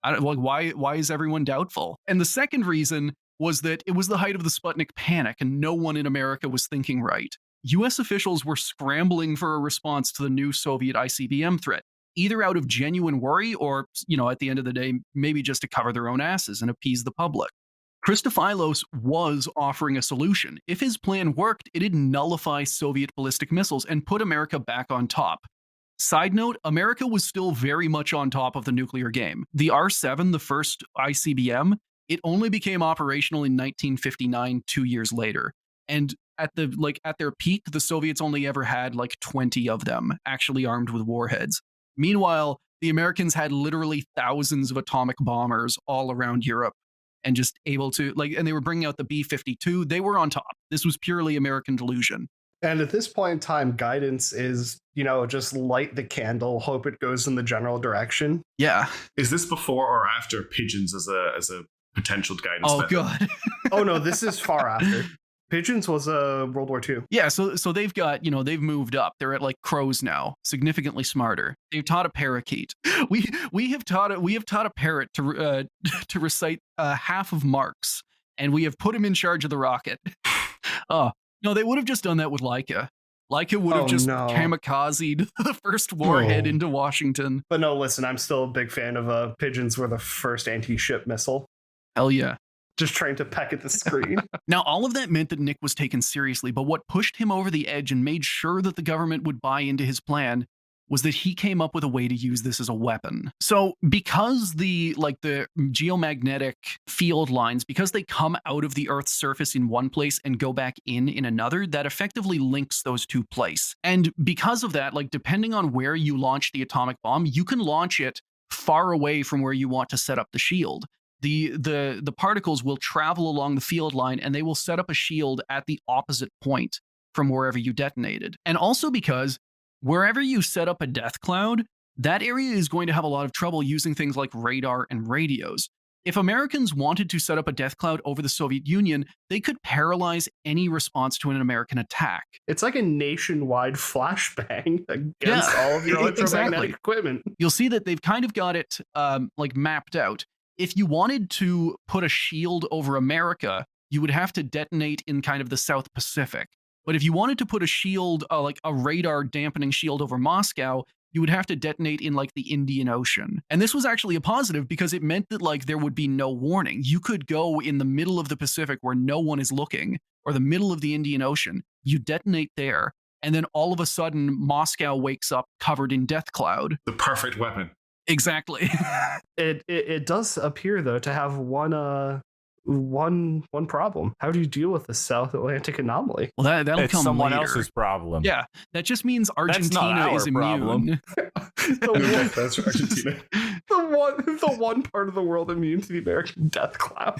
why is everyone doubtful? And the second reason was that it was the height of the Sputnik panic and no one in America was thinking right. US officials were scrambling for a response to the new Soviet ICBM threat, either out of genuine worry or, at the end of the day, maybe just to cover their own asses and appease the public. Christofilos was offering a solution. If his plan worked, it'd nullify Soviet ballistic missiles and put America back on top. Side note, America was still very much on top of the nuclear game. The R-7, the first ICBM, it only became operational in 1959, 2 years later. And at their peak, the Soviets only ever had 20 of them actually armed with warheads. Meanwhile, the Americans had literally thousands of atomic bombers all around Europe. And just able to, and they were bringing out the B-52. They were on top. This was purely American delusion.
And at this point in time, guidance is, just light the candle, hope it goes in the general direction.
Yeah.
Is this before or after pigeons as a potential guidance
method?
God.
Oh, no, this is far after. Pigeons was World War II.
Yeah, so they've got, they've moved up. They're at crows now, significantly smarter. They've taught a parakeet. We have taught a parrot to recite half of Marx, and we have put him in charge of the rocket. No, they would have just done that with Laika. Laika would have kamikazed the first warhead into Washington.
But no, listen, I'm still a big fan of pigeons were the first anti-ship missile.
Hell yeah.
Just trying to peck at the screen.
Now, all of that meant that Nick was taken seriously, but what pushed him over the edge and made sure that the government would buy into his plan was that he came up with a way to use this as a weapon. So because the geomagnetic field lines, because they come out of the Earth's surface in one place and go back in another, that effectively links those two places. And because of that, depending on where you launch the atomic bomb, you can launch it far away from where you want to set up the shield. The particles will travel along the field line and they will set up a shield at the opposite point from wherever you detonated. And also because wherever you set up a death cloud, that area is going to have a lot of trouble using things like radar and radios. If Americans wanted to set up a death cloud over the Soviet Union, they could paralyze any response to an American attack.
It's like a nationwide flashbang against all of your electromagnetic equipment.
You'll see that they've kind of got it mapped out. If you wanted to put a shield over America, you would have to detonate in kind of the South Pacific. But if you wanted to put a shield, a radar dampening shield over Moscow, you would have to detonate in the Indian Ocean. And this was actually a positive because it meant that there would be no warning. You could go in the middle of the Pacific where no one is looking, or the middle of the Indian Ocean. You detonate there, and then all of a sudden Moscow wakes up covered in death cloud.
The perfect weapon.
Exactly.
It does appear though to have one problem. How do you deal with the South Atlantic anomaly?
Well, that'll
it's
come
someone
later.
else's problem.
Yeah, that just means Argentina is immune.
That's Argentina.
the one part of the world immune to the American death cloud.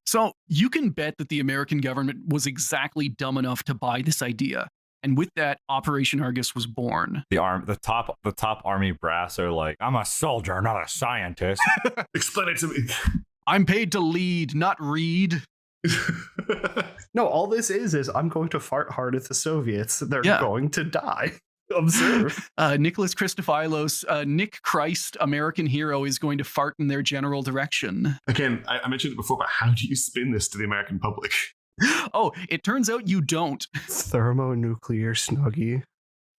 So you can bet that the American government was exactly dumb enough to buy this idea. And with that, Operation Argus was born.
The top army brass are like, I'm a soldier, not a scientist.
Explain it to me.
I'm paid to lead, not read.
No, all this is I'm going to fart hard at the Soviets. They're going to die. Observe.
Nicholas Christofilos, Nick Christ, American hero, is going to fart in their general direction.
Again, I mentioned it before, but how do you spin this to the American public?
Oh, it turns out you don't.
Thermonuclear Snuggie.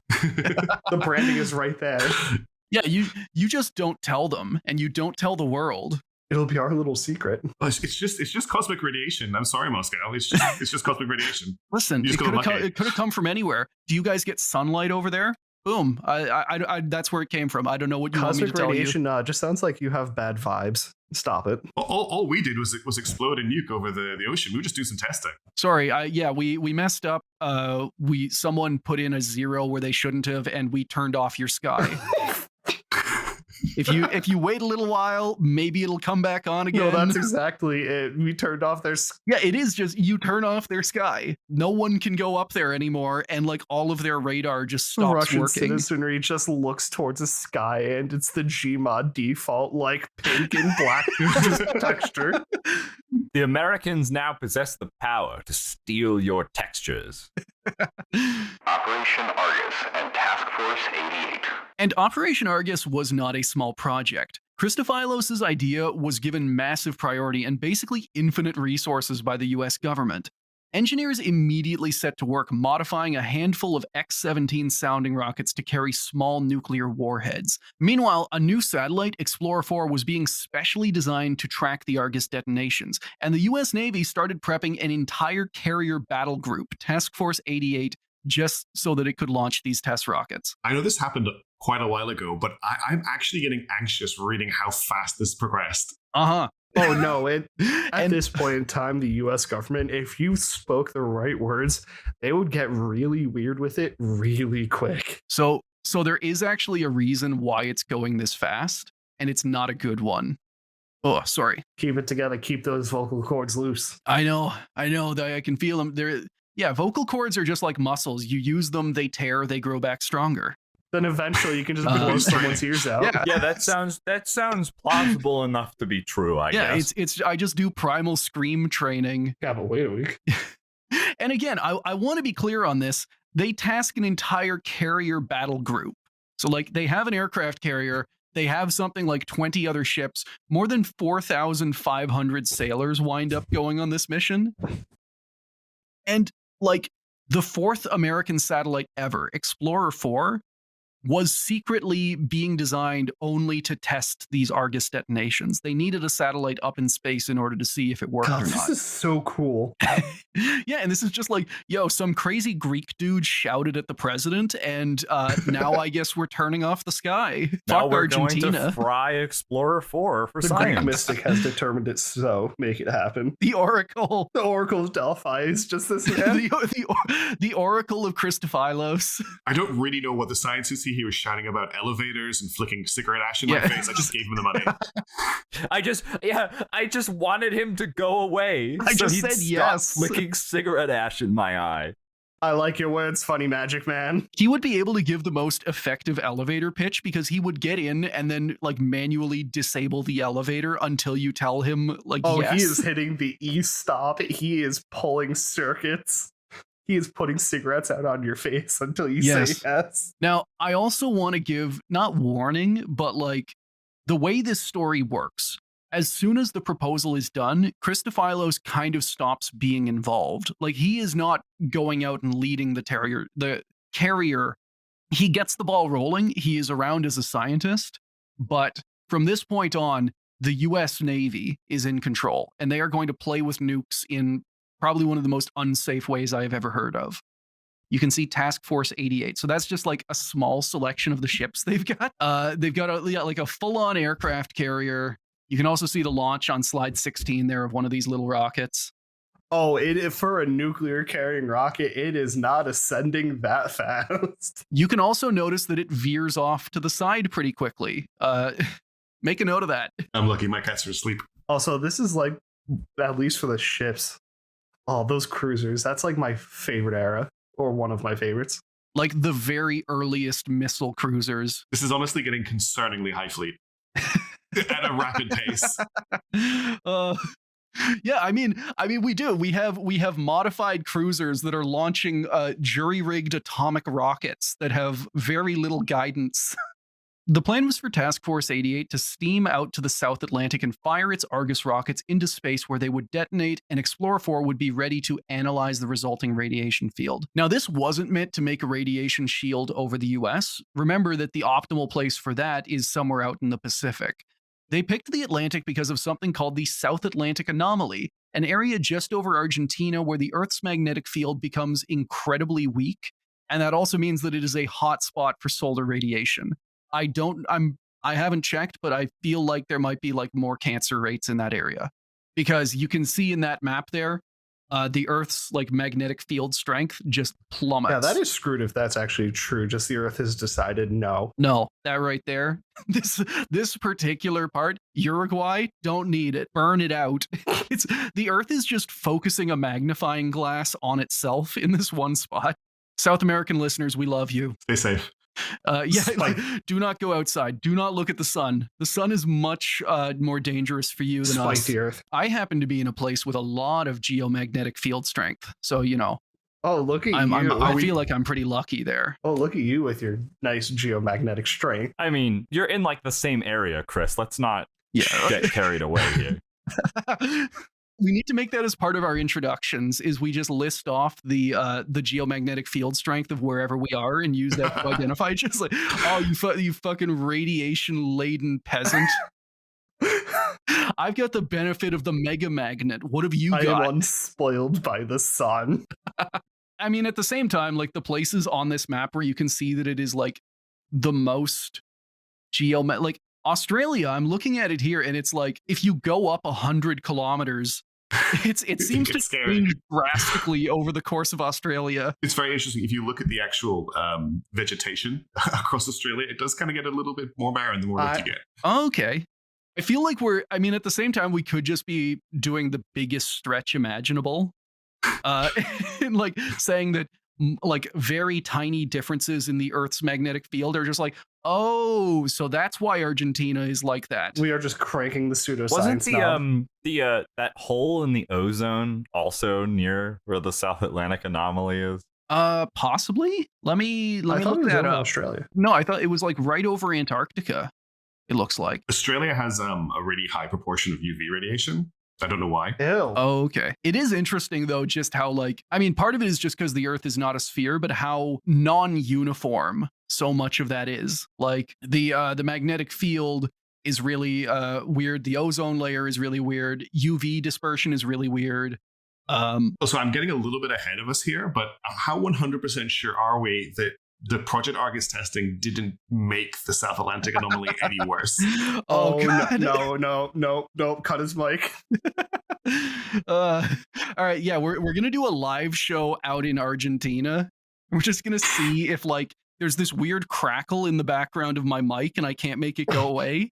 The branding is right there.
Yeah, you just don't tell them, and you don't tell the world.
It'll be our little secret.
Oh, it's just cosmic radiation. I'm sorry, Moscow. It's just cosmic radiation.
Listen, it could have come from anywhere. Do you guys get sunlight over there? Boom. I that's where it came from. I don't know what you want me to tell you.
Cosmic radiation just sounds like you have bad vibes. Stop it.
All we did was explode a nuke over the ocean. We were just doing some testing.
Sorry, we messed up. Someone put in a 0 where they shouldn't have, and we turned off your sky. If you wait a little while, maybe it'll come back on again.
No, that's exactly it. We turned off their
Yeah, it is just you turn off their sky. No one can go up there anymore, and like all of their radar just stops
Russian
working.
citizenry just looks towards the sky, and it's the Gmod default, like pink and black texture.
The Americans now possess the power to steal your textures.
Operation Argus and Task Force 88.
And Operation Argus was not a small project. Christofilos' idea was given massive priority and basically infinite resources by the US government. Engineers immediately set to work modifying a handful of X-17 sounding rockets to carry small nuclear warheads. Meanwhile, a new satellite, Explorer 4, was being specially designed to track the Argus detonations, and the US Navy started prepping an entire carrier battle group, Task Force 88, just so that it could launch these test rockets.
I know this happened quite a while ago, but I'm actually getting anxious reading how fast this progressed.
Uh-huh.
Oh no, at this point in time, the US government, if you spoke the right words, they would get really weird with it really quick.
So there is actually a reason why it's going this fast, and it's not a good one. Oh, sorry.
Keep it together, keep those vocal cords loose.
I know, I can feel them. Vocal cords are just like muscles. You use them, they tear, they grow back stronger.
Then eventually you can just blow someone's ears out.
Yeah, that sounds plausible enough to be true, I guess.
It's I just do primal scream training.
Yeah, but wait a week.
And again, I want to be clear on this. They task an entire carrier battle group. So like they have an aircraft carrier, they have something like 20 other ships, more than 4,500 sailors wind up going on this mission. And like the 4th American satellite ever, Explorer 4, was secretly being designed only to test these Argus detonations. They needed a satellite up in space in order to see if it worked or not.
This is so cool.
Yeah, and this is just like, some crazy Greek dude shouted at the president, and now I guess we're turning off the sky.
Now
Fuck
we're
Argentina.
going to fry Explorer 4 for
The
science.
Greek mystic has determined it, so make it happen.
The Oracle.
The Oracle of Delphi is just this man.
the Oracle of Christofilos.
I don't really know what the science is. He was shouting about elevators and flicking cigarette ash in my face. I just gave him the money.
I just wanted him to go away.
I just said yes.
Flicking cigarette ash in my eye.
I like your words, funny magic man.
He would be able to give the most effective elevator pitch because he would get in and then like manually disable the elevator until you tell him like, yes.
He is hitting the e-stop. He is pulling circuits. He is putting cigarettes out on your face until you say yes.
Now, I also want to give, not warning, but like the way this story works. As soon as the proposal is done, Christofilos kind of stops being involved. Like he is not going out and leading the carrier. He gets the ball rolling. He is around as a scientist. But from this point on, the US Navy is in control, and they are going to play with nukes in probably one of the most unsafe ways I have ever heard of. You can see Task Force 88. So that's just like a small selection of the ships they've got. They've got a full-on aircraft carrier. You can also see the launch on slide 16 there of one of these little rockets.
Oh, for a nuclear carrying rocket, it is not ascending that fast.
You can also notice that it veers off to the side pretty quickly. Make a note of that.
I'm lucky my cats are asleep.
Also, this is like, at least for the ships, those cruisers, that's like my favorite era, or one of my favorites.
Like the very earliest missile cruisers.
This is honestly getting concerningly high fleet. At a rapid pace.
Yeah, I mean, we do. We have modified cruisers that are launching jury-rigged atomic rockets that have very little guidance. The plan was for Task Force 88 to steam out to the South Atlantic and fire its Argus rockets into space where they would detonate, and Explorer 4 would be ready to analyze the resulting radiation field. Now, this wasn't meant to make a radiation shield over the US. Remember that the optimal place for that is somewhere out in the Pacific. They picked the Atlantic because of something called the South Atlantic Anomaly, an area just over Argentina where the Earth's magnetic field becomes incredibly weak, and that also means that it is a hot spot for solar radiation. I'm I haven't checked, but I feel like there might be like more cancer rates in that area because you can see in that map there, the Earth's like magnetic field strength just plummets.
Yeah, that is screwed if that's actually true. Just the Earth has decided no.
No, that right there. This particular part, Uruguay, don't need it. Burn it out. It's the Earth is just focusing a magnifying glass on itself in this one spot. South American listeners, we love you.
Stay safe.
Like, do not go outside. Do not look at the sun. The sun is much more dangerous for you than
Spike
us.
the Earth.
I happen to be in a place with a lot of geomagnetic field strength, so you know.
Oh, look at you.
I feel like I'm pretty lucky there.
Oh, look at you with your nice geomagnetic strength.
I mean, you're in like the same area, Chris. Let's not get carried away here.
We need to make that as part of our introductions. Is we just list off the geomagnetic field strength of wherever we are and use that to identify. Just like, oh, you fucking radiation laden peasant. I've got the benefit of the mega magnet. What have you got?
I am unspoiled by the sun.
I mean, at the same time, like the places on this map where you can see that it is like the most like Australia, I'm looking at it here, and it's like if you go up 100 kilometers, it seems to change drastically over the course of Australia.
It's very interesting. If you look at the actual vegetation across Australia, it does kind of get a little bit more barren the more that you get.
Okay. I feel like at the same time, we could just be doing the biggest stretch imaginable. And like saying that like very tiny differences in the Earth's magnetic field are just like, oh, so that's why Argentina is like that.
We are just cranking the pseudoscience.
Wasn't that hole in the ozone also near where the South Atlantic anomaly is?
Possibly. Let me look that up.
Australia.
No, I thought it was like right over Antarctica. It looks like
Australia has a really high proportion of UV radiation. I don't know why.
Ew.
Oh, okay. It is interesting though, just how part of it is just because the Earth is not a sphere, but how non-uniform so much of that is. Like the magnetic field is really weird. The ozone layer is really weird. UV dispersion is really weird.
So I'm getting a little bit ahead of us here, but how 100% sure are we that the Project Argus testing didn't make the South Atlantic anomaly any worse?
Oh God.
No, cut his mic.
All right, yeah, we're gonna do a live show out in Argentina. We're just gonna see if like there's this weird crackle in the background of my mic and I can't make it go away.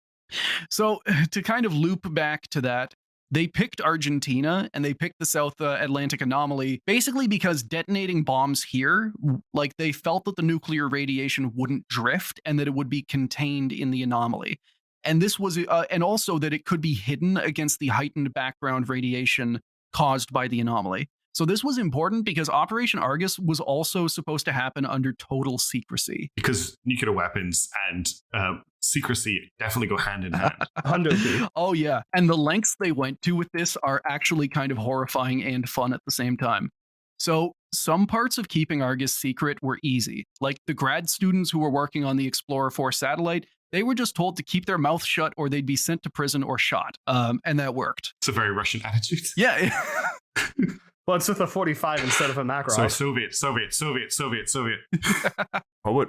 So to kind of loop back to that, they picked Argentina and they picked the South Atlantic anomaly basically because detonating bombs here, like they felt that the nuclear radiation wouldn't drift and that it would be contained in the anomaly. And this was, and also that it could be hidden against the heightened background radiation caused by the anomaly. So this was important because Operation Argus was also supposed to happen under total secrecy.
Because nuclear weapons and secrecy definitely go hand in hand.
Oh yeah, and the lengths they went to with this are actually kind of horrifying and fun at the same time. So some parts of keeping Argus secret were easy. Like the grad students who were working on the Explorer 4 satellite, they were just told to keep their mouth shut or they'd be sent to prison or shot. And that worked.
It's a very Russian attitude.
Yeah.
Well, it's with a 45 instead of a Makarov.
So Soviet.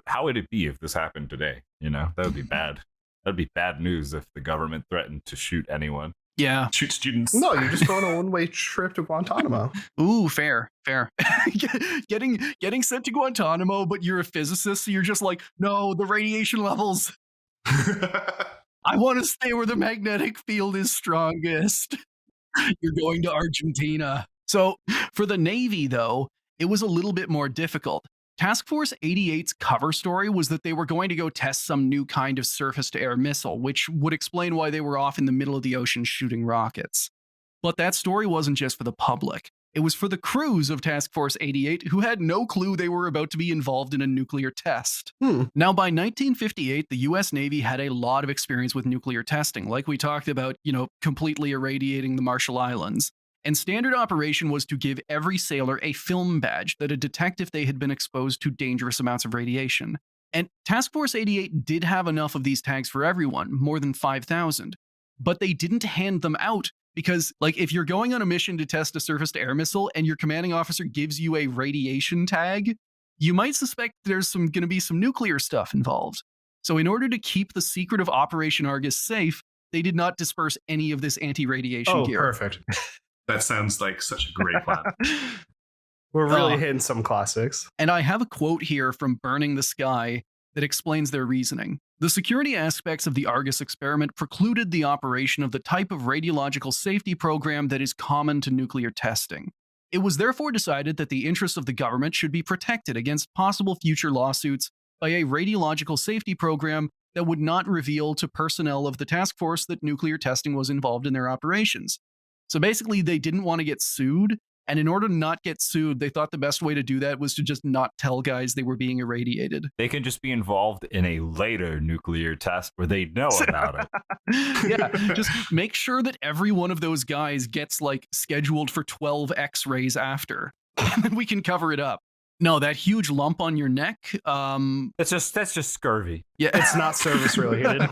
How would it be if this happened today? You know, that would be bad. That'd be bad news if the government threatened to shoot anyone.
Yeah.
Shoot students.
No, you just go on a one-way trip to Guantanamo.
Ooh, fair. Getting sent to Guantanamo, but you're a physicist, so you're just like, no, the radiation levels. I want to stay where the magnetic field is strongest. You're going to Argentina. So for the Navy, though, it was a little bit more difficult. Task Force 88's cover story was that they were going to go test some new kind of surface-to-air missile, which would explain why they were off in the middle of the ocean shooting rockets. But that story wasn't just for the public. It was for the crews of Task Force 88 who had no clue they were about to be involved in a nuclear test. Now, by 1958, the US Navy had a lot of experience with nuclear testing, like we talked about, completely irradiating the Marshall Islands. And standard operation was to give every sailor a film badge that'd detect if they had been exposed to dangerous amounts of radiation. And Task Force 88 did have enough of these tags for everyone, more than 5,000. But they didn't hand them out because, if you're going on a mission to test a surface-to-air missile and your commanding officer gives you a radiation tag, you might suspect there's going to be some nuclear stuff involved. So in order to keep the secret of Operation Argus safe, they did not disperse any of this anti-radiation gear.
Perfect.
That sounds like such a great plan.
We're really hitting some classics.
And I have a quote here from Burning the Sky that explains their reasoning. The security aspects of the Argus experiment precluded the operation of the type of radiological safety program that is common to nuclear testing. It was therefore decided that the interests of the government should be protected against possible future lawsuits by a radiological safety program that would not reveal to personnel of the task force that nuclear testing was involved in their operations. So basically, they didn't want to get sued. And in order to not get sued, they thought the best way to do that was to just not tell guys they were being irradiated.
They can just be involved in a later nuclear test where they know about it.
Yeah, just make sure that every one of those guys gets like scheduled for 12 X-rays after, and then we can cover it up. No, that huge lump on your neck.
That's just scurvy.
Yeah,
It's not service related.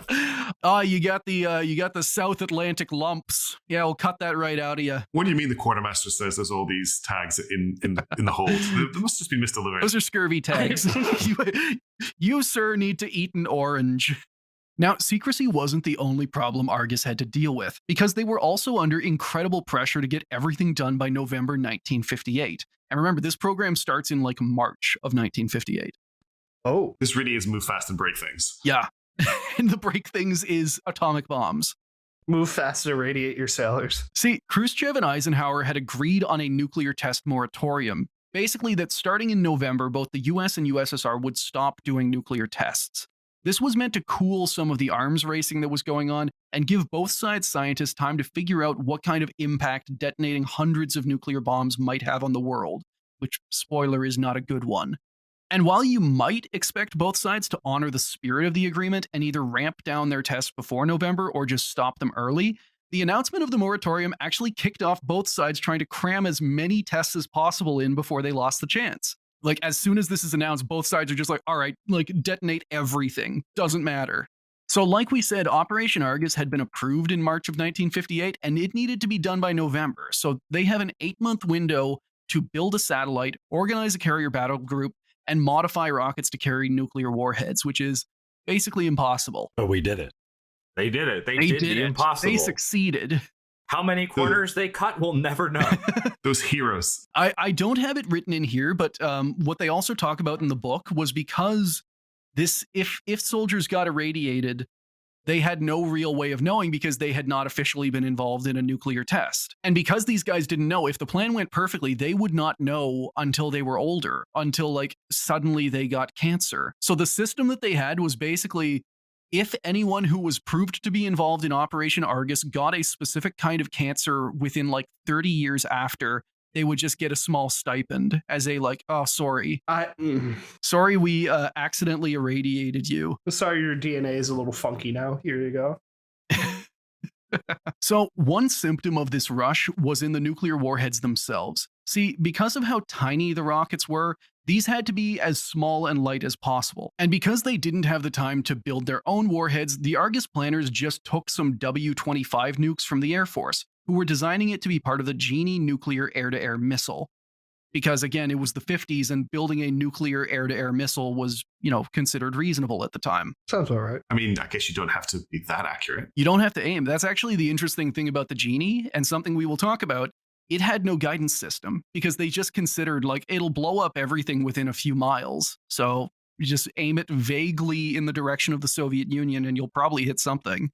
You got the South Atlantic lumps. Yeah, we'll cut that right out of you.
What do you mean the quartermaster says there's all these tags in the hold? They must just be misdelivered.
Those are scurvy tags. you, sir, need to eat an orange. Now, secrecy wasn't the only problem Argus had to deal with, because they were also under incredible pressure to get everything done by November 1958. And remember, this program starts in like March of 1958.
Oh,
This really is move fast and break things.
Yeah. And the break things is atomic bombs.
move fast to irradiate your sailors.
See, Khrushchev and Eisenhower had agreed on a nuclear test moratorium. Basically, that starting in November, both the US and USSR would stop doing nuclear tests. This was meant to cool some of the arms racing that was going on and give both sides scientists time to figure out what kind of impact detonating hundreds of nuclear bombs might have on the world, which, spoiler, is not a good one. And while you might expect both sides to honor the spirit of the agreement and either ramp down their tests before November or just stop them early, the announcement of the moratorium actually kicked off both sides trying to cram as many tests as possible in before they lost the chance. Like, as soon as this is announced, both sides are just like, all right, like, detonate everything. Doesn't matter. So like we said, Operation Argus had been approved in March of 1958, and it needed to be done by November. So they have an 8-month window to build a satellite, organize a carrier battle group, and modify rockets to carry nuclear warheads, which is basically impossible.
But we did it. They did it. They did the impossible.
They succeeded.
How many corners they cut, we'll never know.
Those heroes.
I don't have it written in here, but what they also talk about in the book was because this, if soldiers got irradiated, they had no real way of knowing because they had not officially been involved in a nuclear test. And because these guys didn't know, if the plan went perfectly, they would not know until they were older, until like suddenly they got cancer. So the system that they had was basically, if anyone who was proved to be involved in Operation Argus got a specific kind of cancer within like 30 years after, they would just get a small stipend as a like, oh, sorry. Sorry, we accidentally irradiated you.
Sorry, your DNA is a little funky now. Here you go.
So one symptom of this rush was in the nuclear warheads themselves. See, because of how tiny the rockets were, these had to be as small and light as possible. And because they didn't have the time to build their own warheads, the Argus planners just took some W-25 nukes from the Air Force, who were designing it to be part of the Genie nuclear air-to-air missile. Because again, it was the 50s and building a nuclear air-to-air missile was, considered reasonable at the time.
Sounds all right.
I mean, I guess you don't have to be that accurate.
You don't have to aim. That's actually the interesting thing about the Genie, and something we will talk about. It had no guidance system because they just considered like it'll blow up everything within a few miles. So you just aim it vaguely in the direction of the Soviet Union and you'll probably hit something.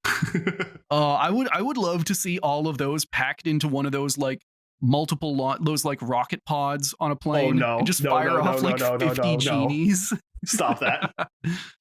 I would love to see all of those packed into one of those like those like rocket pods on a plane and just fire off 50 Genies.
Stop that.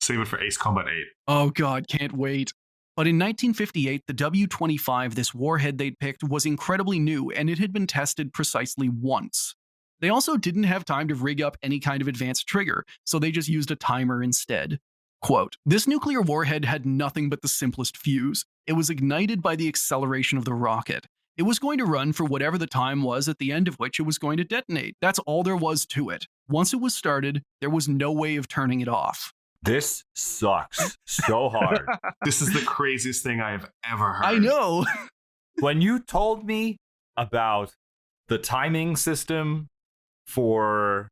Save it for Ace Combat 8.
Oh God, can't wait. But in 1958, the W-25, this warhead they'd picked, was incredibly new, and it had been tested precisely once. They also didn't have time to rig up any kind of advanced trigger, so they just used a timer instead. Quote, "This nuclear warhead had nothing but the simplest fuse. It was ignited by the acceleration of the rocket. It was going to run for whatever the time was at the end of which it was going to detonate. That's all there was to it. Once it was started, there was no way of turning it off."
This sucks so hard.
This is the craziest thing I have ever heard.
I know.
When you told me about the timing system for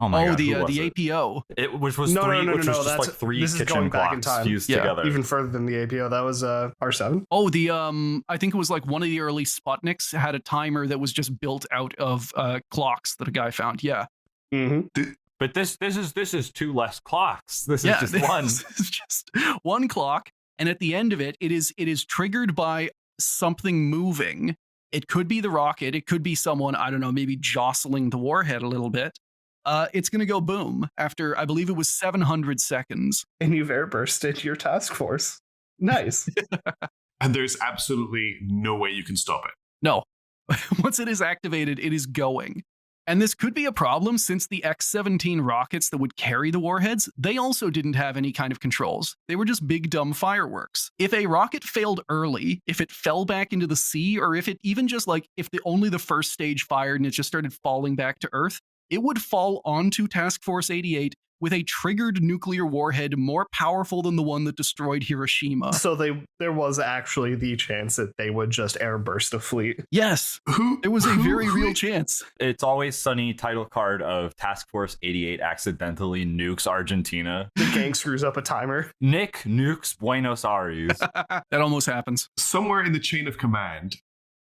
Oh my god,
the
who was it?
APO.
Which was
No,
three,
no,
which was just
that's-
like three
this is
kitchen
going back in
clocks
time.
fused
Yeah,
together.
Even further than the APO, that was R7.
Oh, the I think it was like one of the early Sputniks had a timer that was just built out of clocks that a guy found. Yeah.
Mm-hmm.
But this is two less clocks. This is just one.
This is just one clock, and at the end of it, it is triggered by something moving. It could be the rocket. It could be someone, I don't know, maybe jostling the warhead a little bit. It's going to go boom after, I believe it was 700 seconds.
And you've airbursted your task force. Nice.
And there's absolutely no way you can stop it.
No. Once it is activated, it is going. And this could be a problem since the X-17 rockets that would carry the warheads, they also didn't have any kind of controls. They were just big dumb fireworks. If a rocket failed early, if it fell back into the sea, or if it even just like, if only the first stage fired and it just started falling back to Earth, it would fall onto Task Force 88 with a triggered nuclear warhead more powerful than the one that destroyed Hiroshima.
So there was actually the chance that they would just airburst a fleet.
Yes, there was a very real chance.
It's Always Sunny title card of Task Force 88 accidentally nukes Argentina.
The gang screws up a timer.
Nick nukes Buenos Aires.
That almost happens.
Somewhere in the chain of command,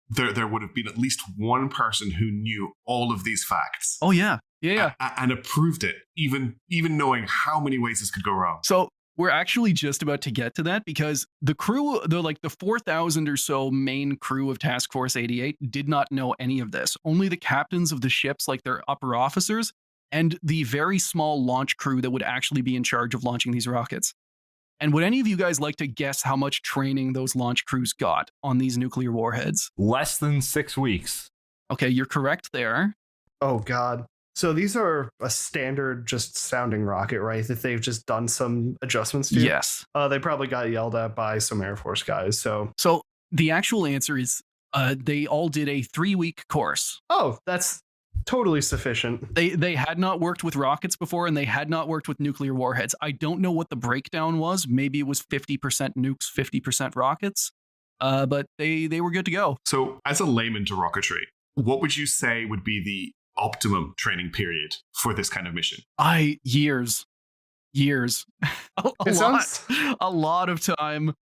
there would have been at least one person who knew all of these facts.
Oh, yeah. Yeah.
And approved it, even knowing how many ways this could go wrong.
So we're actually just about to get to that because the crew, the 4,000 or so main crew of Task Force 88 did not know any of this. Only the captains of the ships, like their upper officers, and the very small launch crew that would actually be in charge of launching these rockets. And would any of you guys like to guess how much training those launch crews got on these nuclear warheads?
Less than 6 weeks.
Okay, you're correct there.
Oh, God. So these are a standard just sounding rocket, right? That they've just done some adjustments to?
Yes.
They probably got yelled at by some Air Force guys, so...
So the actual answer is they all did a 3-week course.
Oh, that's totally sufficient.
They had not worked with rockets before, and they had not worked with nuclear warheads. I don't know what the breakdown was. Maybe it was 50% nukes, 50% rockets. But they were good to go.
So as a layman to rocketry, what would you say would be the optimum training period for this kind of mission?
Years. A lot of time.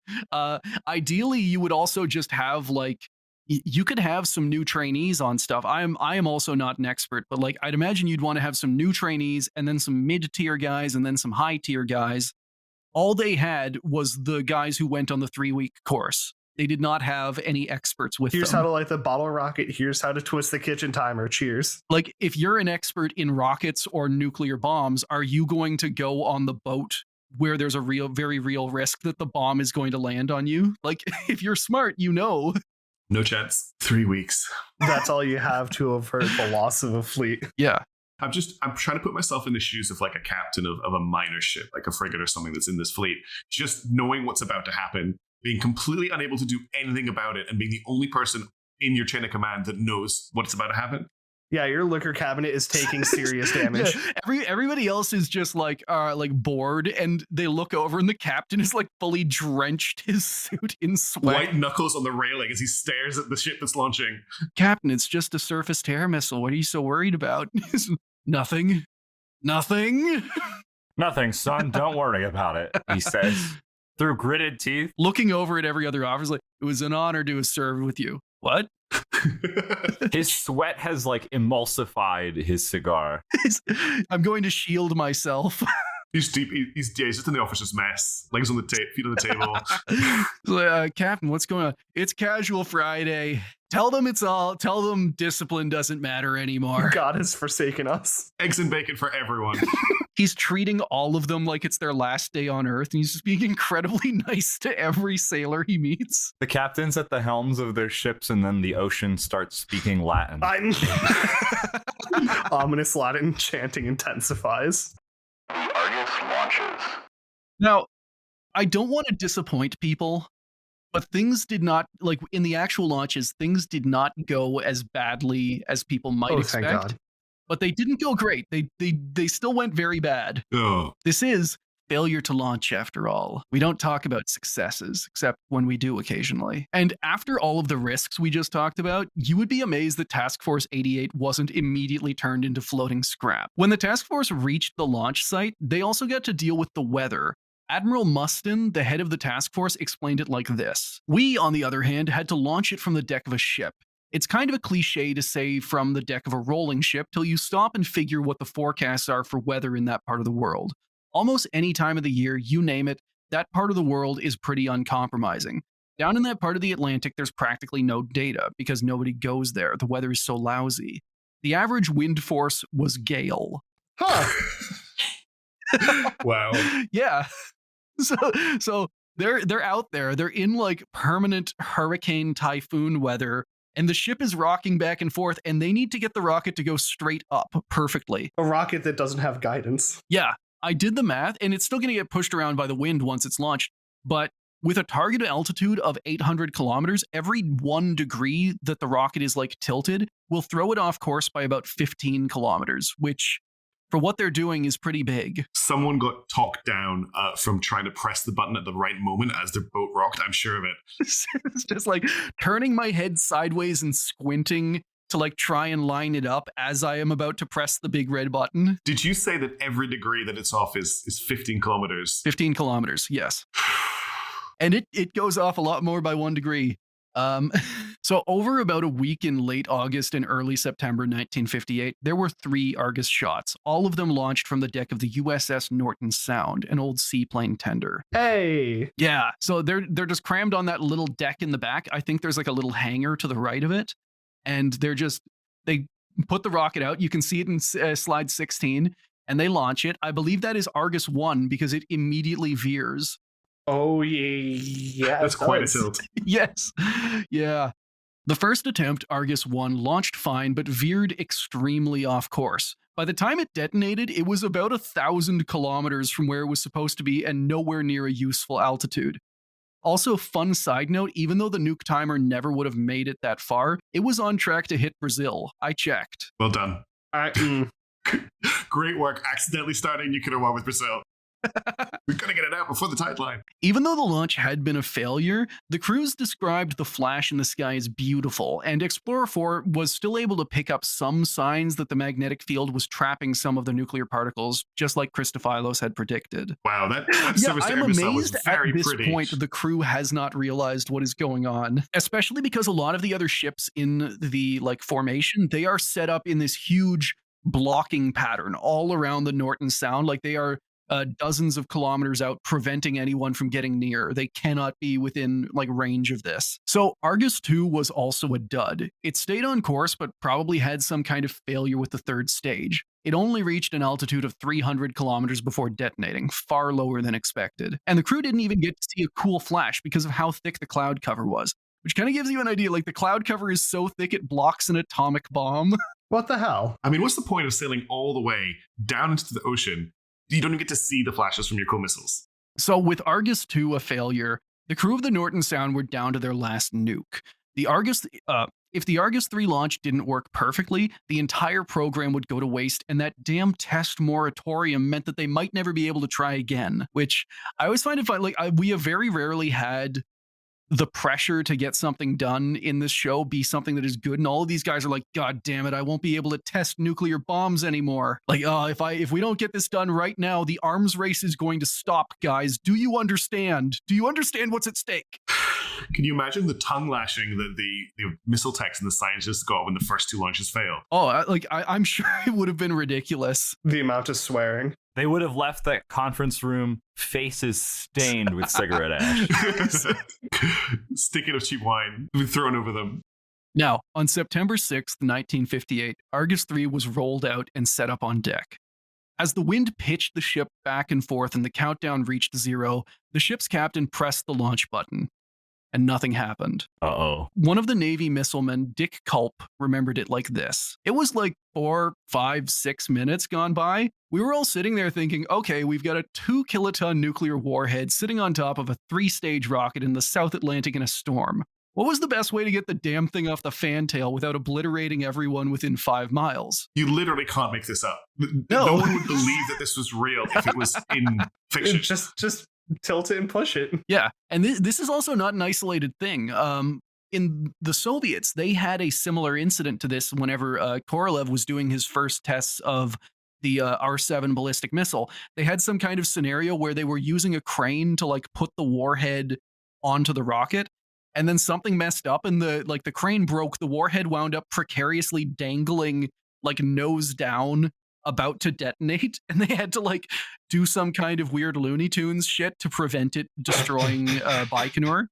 Ideally, you would also just have like, you could have some new trainees on stuff. I am also not an expert, but like I'd imagine you'd want to have some new trainees and then some mid-tier guys and then some high-tier guys. All they had was the guys who went on the 3-week course. They did not have any experts with
Here's
them.
how to light the bottle rocket. Here's how to twist the kitchen timer. Cheers.
Like, if you're an expert in rockets or nuclear bombs, are you going to go on the boat where there's a very real risk that the bomb is going to land on you? Like, if you're smart, you know.
No chance. 3 weeks.
That's all you have to avert the loss of a fleet.
Yeah.
I'm trying to put myself in the shoes of like a captain of a minor ship, like a frigate or something that's in this fleet. Just knowing what's about to happen, being completely unable to do anything about it, and being the only person in your chain of command that knows what's about to happen.
Yeah, your liquor cabinet is taking serious damage.
Yeah, everybody else is just like bored, and they look over, and the captain is like fully drenched his suit in sweat.
White knuckles on the railing as he stares at the ship that's launching.
Captain, it's just a surface-to-air missile. What are you so worried about? Nothing.
Nothing, son. Don't worry about it, he says through gritted teeth.
Looking over at every other officer, like, it was an honor to have served with you. What?
His sweat has like emulsified his cigar.
I'm going to shield myself.
He's deep. He's just in the officer's mess. Legs on the feet on the table.
Captain, what's going on? It's casual Friday. Tell them discipline doesn't matter anymore.
God has forsaken us.
Eggs and bacon for everyone.
He's treating all of them like it's their last day on Earth, and he's just being incredibly nice to every sailor he meets.
The captains at the helms of their ships, and then the ocean starts speaking Latin.
Ominous Latin chanting intensifies.
The Argus launches.
Now, I don't want to disappoint people, but things did not, like in the actual launches, things did not go as badly as people might expect.
Thank God.
But they didn't go great. They still went very bad.
Oh.
This is failure to launch after all. We don't talk about successes, except when we do occasionally. And after all of the risks we just talked about, you would be amazed that Task Force 88 wasn't immediately turned into floating scrap. When the task force reached the launch site, they also got to deal with the weather. Admiral Mustin, the head of the task force, explained it like this. We, on the other hand, had to launch it from the deck of a ship. It's kind of a cliche to say from the deck of a rolling ship till you stop and figure what the forecasts are for weather in that part of the world. Almost any time of the year, you name it, that part of the world is pretty uncompromising. Down in that part of the Atlantic, there's practically no data because nobody goes there. The weather is so lousy. The average wind force was gale.
Huh.
Wow.
Yeah. So they're out there. They're in like permanent hurricane typhoon weather, and the ship is rocking back and forth, and they need to get the rocket to go straight up perfectly.
A rocket that doesn't have guidance.
Yeah, I did the math, and it's still going to get pushed around by the wind once it's launched. But with a target altitude of 800 kilometers, every 1 degree that the rocket is like tilted will throw it off course by about 15 kilometers, which for what they're doing is pretty big.
Someone got talked down from trying to press the button at the right moment as their boat rocked. I'm sure of it.
It's just like turning my head sideways and squinting to like try and line it up as I am about to press the big red button.
Did you say that every degree that it's off is 15 kilometers?
15 kilometers, yes. And it goes off a lot more by 1 degree. So over about a week in late August and early September 1958, there were 3 Argus shots, all of them launched from the deck of the USS Norton Sound, an old seaplane tender.
Hey.
Yeah, so they're just crammed on that little deck in the back. I think there's like a little hangar to the right of it, and they put the rocket out. You can see it in slide 16, and they launch it. I believe that is Argus 1 because it immediately veers.
Oh, yeah.
That's quite a tilt.
Yes. Yeah. The first attempt, Argus 1, launched fine, but veered extremely off course. By the time it detonated, it was about 1,000 kilometers from where it was supposed to be and nowhere near a useful altitude. Also, fun side note, even though the nuke timer never would have made it that far, it was on track to hit Brazil. I checked.
Well done.
I,
Great work. Accidentally starting nuclear war with Brazil. We've got to get it out before the tide line.
Even though the launch had been a failure, the crews described the flash in the sky as beautiful, and Explorer 4 was still able to pick up some signs that the magnetic field was trapping some of the nuclear particles, just like Christofilos had predicted.
Wow, that
Yeah,
service to
I'm
air missile was
amazed
very
at this
pretty.
point the crew has not realized what is going on, especially because a lot of the other ships in the like formation, they are set up in this huge blocking pattern all around the Norton Sound, like they are dozens of kilometers out, preventing anyone from getting near. They cannot be within like range of this. So Argus 2 was also a dud. It stayed on course, but probably had some kind of failure with the 3rd stage. It only reached an altitude of 300 kilometers before detonating, far lower than expected. And the crew didn't even get to see a cool flash because of how thick the cloud cover was, which kind of gives you an idea. Like the cloud cover is so thick it blocks an atomic bomb.
what the hell?
I mean, what's the point of sailing all the way down into the ocean? You don't even get to see the flashes from your cool missiles.
So with Argus 2 a failure, the crew of the Norton Sound were down to their last nuke. If the Argus 3 launch didn't work perfectly, the entire program would go to waste, and that damn test moratorium meant that they might never be able to try again, which I always find it fun. Like, we have very rarely had the pressure to get something done in this show be something that is good, and all of these guys are like, God damn it, I won't be able to test nuclear bombs anymore. Like, if we don't get this done right now, the arms race is going to stop, guys. Do you understand? Do you understand what's at stake?
Can you imagine the tongue lashing that the missile techs and the scientists got when the first 2 launches failed?
I'm sure it would have been ridiculous.
The amount of swearing.
They would have left that conference room faces stained with cigarette ash.
Sticking of cheap wine be thrown over them.
Now, on September 6th, 1958, Argus 3 was rolled out and set up on deck. As the wind pitched the ship back and forth and the countdown reached 0, the ship's captain pressed the launch button. And nothing happened.
Uh-oh.
One of the Navy missilemen, Dick Culp, remembered it like this. It was like 4, 5, 6 minutes gone by. We were all sitting there thinking, okay, we've got a 2-kiloton nuclear warhead sitting on top of a 3-stage rocket in the South Atlantic in a storm. What was the best way to get the damn thing off the fantail without obliterating everyone within 5 miles?
You literally can't make this up.
No.
No one would believe that this was real if it was in fiction.
Just tilt it and push it.
Yeah, and this is also not an isolated thing. In the Soviets, they had a similar incident to this whenever Korolev was doing his first tests of the R-7 ballistic missile. They had some kind of scenario where they were using a crane to like put the warhead onto the rocket, and then something messed up and the crane broke. The warhead wound up precariously dangling like nose down, about to detonate, and they had to like do some kind of weird Looney Tunes shit to prevent it destroying Baikonur.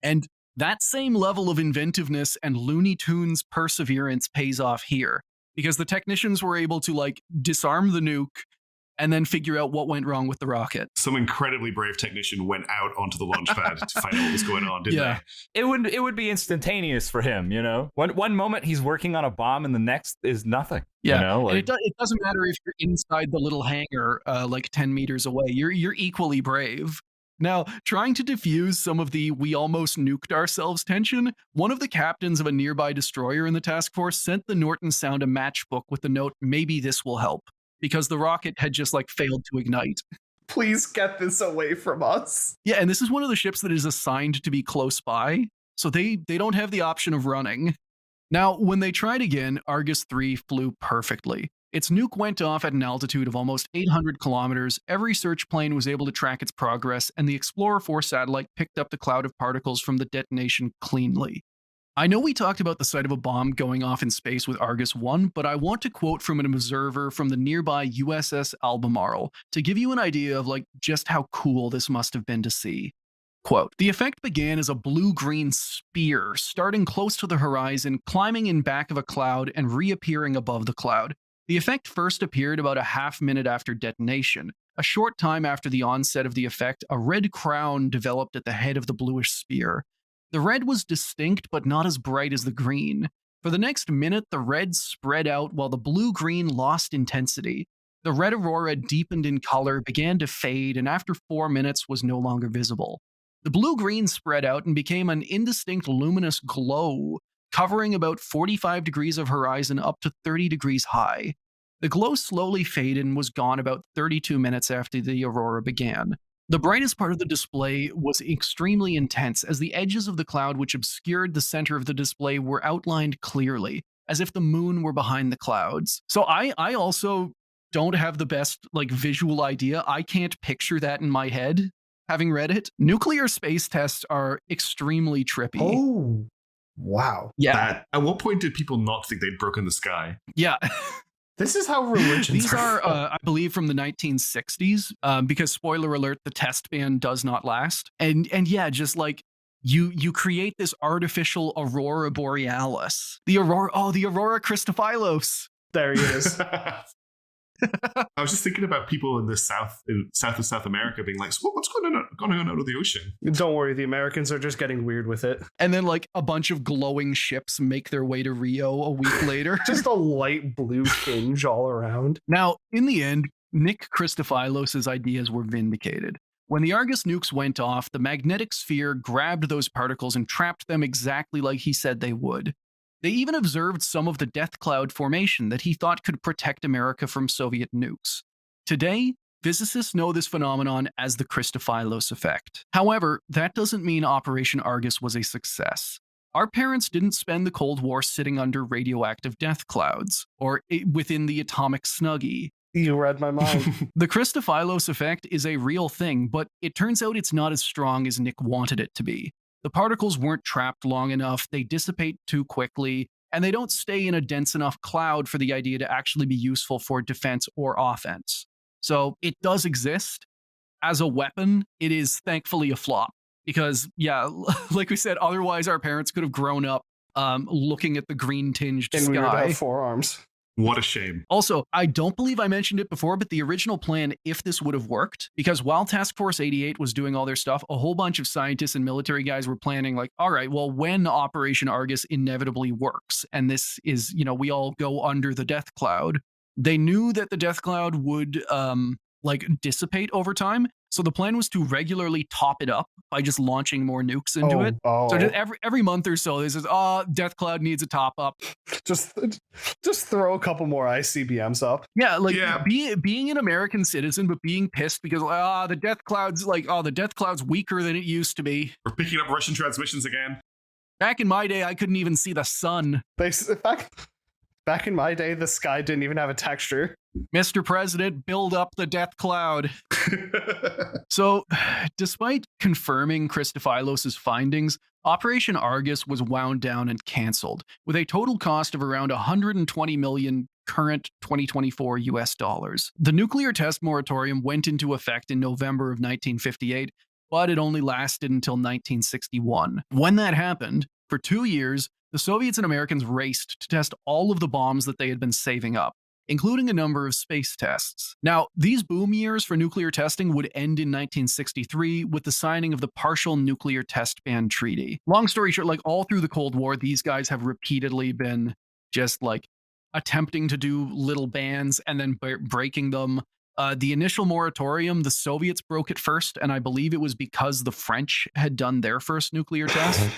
And that same level of inventiveness and Looney Tunes perseverance pays off here, because the technicians were able to like disarm the nuke and then figure out what went wrong with the rocket.
Some incredibly brave technician went out onto the launch pad to find out what was going on, didn't
Yeah.
they?
It would be instantaneous for him, you know. One moment he's working on a bomb, and the next is nothing.
Yeah,
you know,
and it doesn't matter if you're inside the little hangar, like 10 meters away. You're equally brave. Now, trying to defuse some of the "we almost nuked ourselves" tension, one of the captains of a nearby destroyer in the task force sent the Norton Sound a matchbook with the note, "Maybe this will help," because the rocket had just like failed to ignite.
Please get this away from us.
Yeah, and this is one of the ships that is assigned to be close by, so they don't have the option of running. Now, when they tried again, Argus 3 flew perfectly. Its nuke went off at an altitude of almost 800 kilometers, every search plane was able to track its progress, and the Explorer 4 satellite picked up the cloud of particles from the detonation cleanly. I know we talked about the sight of a bomb going off in space with Argus 1, but I want to quote from an observer from the nearby USS Albemarle to give you an idea of like just how cool this must have been to see. Quote, "The effect began as a blue-green spear, starting close to the horizon, climbing in back of a cloud, and reappearing above the cloud. The effect first appeared about a half minute after detonation. A short time after the onset of the effect, a red crown developed at the head of the bluish spear. The red was distinct, but not as bright as the green. For the next minute, the red spread out while the blue-green lost intensity. The red aurora deepened in color, began to fade, and after 4 minutes was no longer visible. The blue-green spread out and became an indistinct luminous glow, covering about 45 degrees of horizon up to 30 degrees high. The glow slowly faded and was gone about 32 minutes after the aurora began. The brightest part of the display was extremely intense, as the edges of the cloud which obscured the center of the display were outlined clearly, as if the moon were behind the clouds." So I also don't have the best like visual idea. I can't picture that in my head, having read it. Nuclear space tests are extremely trippy.
Oh, wow.
Yeah.
At what point did people not think they'd broken the sky?
Yeah.
This is how religions
These are,
formed.
I believe, from the 1960s, because spoiler alert, the test ban does not last. And yeah, just like you create this artificial aurora borealis. The aurora Christofilos.
There he is.
I was just thinking about people in the south of South America being like, so what's going on out of the ocean?
Don't worry, the Americans are just getting weird with it.
And then like a bunch of glowing ships make their way to Rio a week later.
Just a light blue tinge all around.
Now, in the end, Nick Christofilos' ideas were vindicated. When the Argus nukes went off, the magnetic sphere grabbed those particles and trapped them exactly like he said they would. They even observed some of the death cloud formation that he thought could protect America from Soviet nukes. Today, physicists know this phenomenon as the Christofilos effect. However, that doesn't mean Operation Argus was a success. Our parents didn't spend the Cold War sitting under radioactive death clouds, or within the atomic Snuggie.
You read my mind.
The Christofilos effect is a real thing, but it turns out it's not as strong as Nick wanted it to be. The particles weren't trapped long enough, they dissipate too quickly, and they don't stay in a dense enough cloud for the idea to actually be useful for defense or offense. So it does exist. As a weapon, it is thankfully a flop. Because, yeah, like we said, otherwise our parents could have grown up looking at the green-tinged
And
sky.
we would have forearms.
What a shame.
Also, I don't believe I mentioned it before, but the original plan, if this would have worked, because while Task Force 88 was doing all their stuff, a whole bunch of scientists and military guys were planning like, all right, well, when Operation Argus inevitably works, and this is, we all go under the death cloud, they knew that the death cloud would like dissipate over time. So the plan was to regularly top it up by just launching more nukes into it. So just every month or so, this is Death Cloud needs a top up.
Just throw a couple more ICBMs up.
Yeah, like being an American citizen, but being pissed because the Death Cloud's weaker than it used to be.
We're picking up Russian transmissions again.
Back in my day, I couldn't even see the sun.
Back in my day, the sky didn't even have a texture.
Mr. President, build up the Death Cloud. So, despite confirming Christofilos' findings, Operation Argus was wound down and canceled, with a total cost of around 120 million current 2024 US dollars. The nuclear test moratorium went into effect in November of 1958, but it only lasted until 1961. When that happened, for 2 years, the Soviets and Americans raced to test all of the bombs that they had been saving up, including a number of space tests. Now, these boom years for nuclear testing would end in 1963 with the signing of the Partial Nuclear Test Ban Treaty. Long story short, like all through the Cold War, these guys have repeatedly been just like attempting to do little bans and then breaking them. The initial moratorium, the Soviets broke it first, and I believe it was because the French had done their first nuclear test.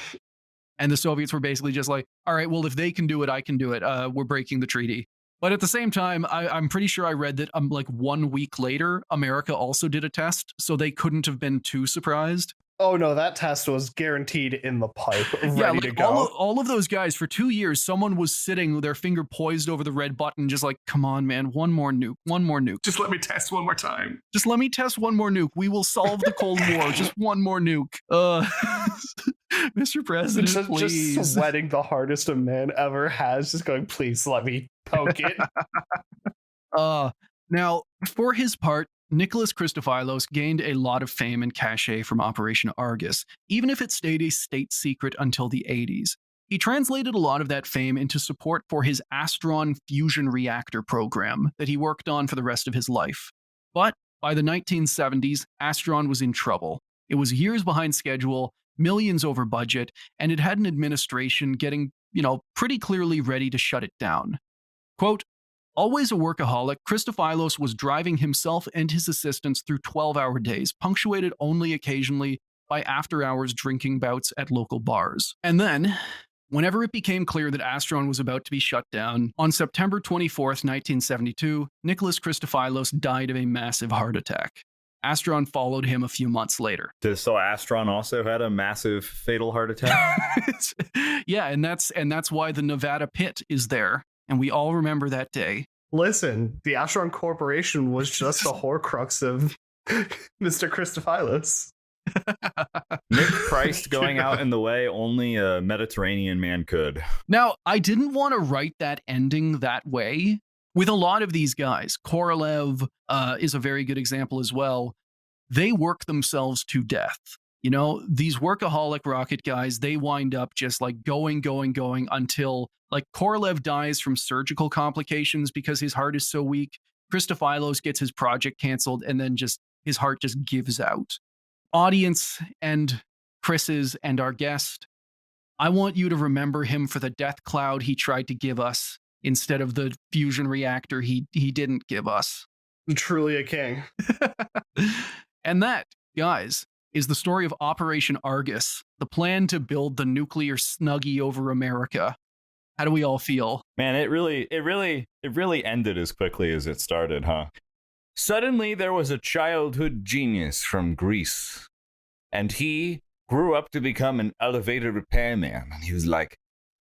And the Soviets were basically just like, all right, well, if they can do it, I can do it. We're breaking the treaty. But at the same time, I'm pretty sure I read that like 1 week later, America also did a test, so they couldn't have been too surprised.
Oh no, that test was guaranteed in the pipe, ready to go.
All of those guys, for 2 years, someone was sitting with their finger poised over the red button, just like, come on, man, one more nuke.
Just let me test one more time.
Just let me test one more nuke. We will solve the Cold War. Just one more nuke. Mr. President, please.
Just sweating the hardest a man ever has, just going, please let me poke it.
Now, for his part, Nicholas Christofilos gained a lot of fame and cachet from Operation Argus, even if it stayed a state secret until the 80s. He translated a lot of that fame into support for his Astron fusion reactor program that he worked on for the rest of his life. But by the 1970s, Astron was in trouble. It was years behind schedule, millions over budget, and it had an administration getting, pretty clearly ready to shut it down. Quote, always a workaholic, Christofilos was driving himself and his assistants through 12-hour days, punctuated only occasionally by after-hours drinking bouts at local bars. And then, whenever it became clear that Astron was about to be shut down, on September 24th, 1972, Nicholas Christofilos died of a massive heart attack. Astron followed him a few months later.
So Astron also had a massive fatal heart attack?
Yeah, and that's why the Nevada pit is there. And we all remember that day.
Listen, the Astron Corporation was just the Horcrux of Mr. Christofilos.
Nick Christ going out in the way only a Mediterranean man could.
Now, I didn't want to write that ending that way. With a lot of these guys, Korolev is a very good example as well. They work themselves to death. These workaholic rocket guys, they wind up just like going until like Korolev dies from surgical complications because his heart is so weak. Christofilos gets his project canceled and then just his heart just gives out. Audience and Chris's and our guest, I want you to remember him for the death cloud he tried to give us instead of the fusion reactor he didn't give us.
Truly a king.
And that, guys, is the story of Operation Argus, the plan to build the nuclear snuggie over America. How do we all feel?
Man, it really ended as quickly as it started, huh? Suddenly there was a childhood genius from Greece, and he grew up to become an elevator repairman, and he was like,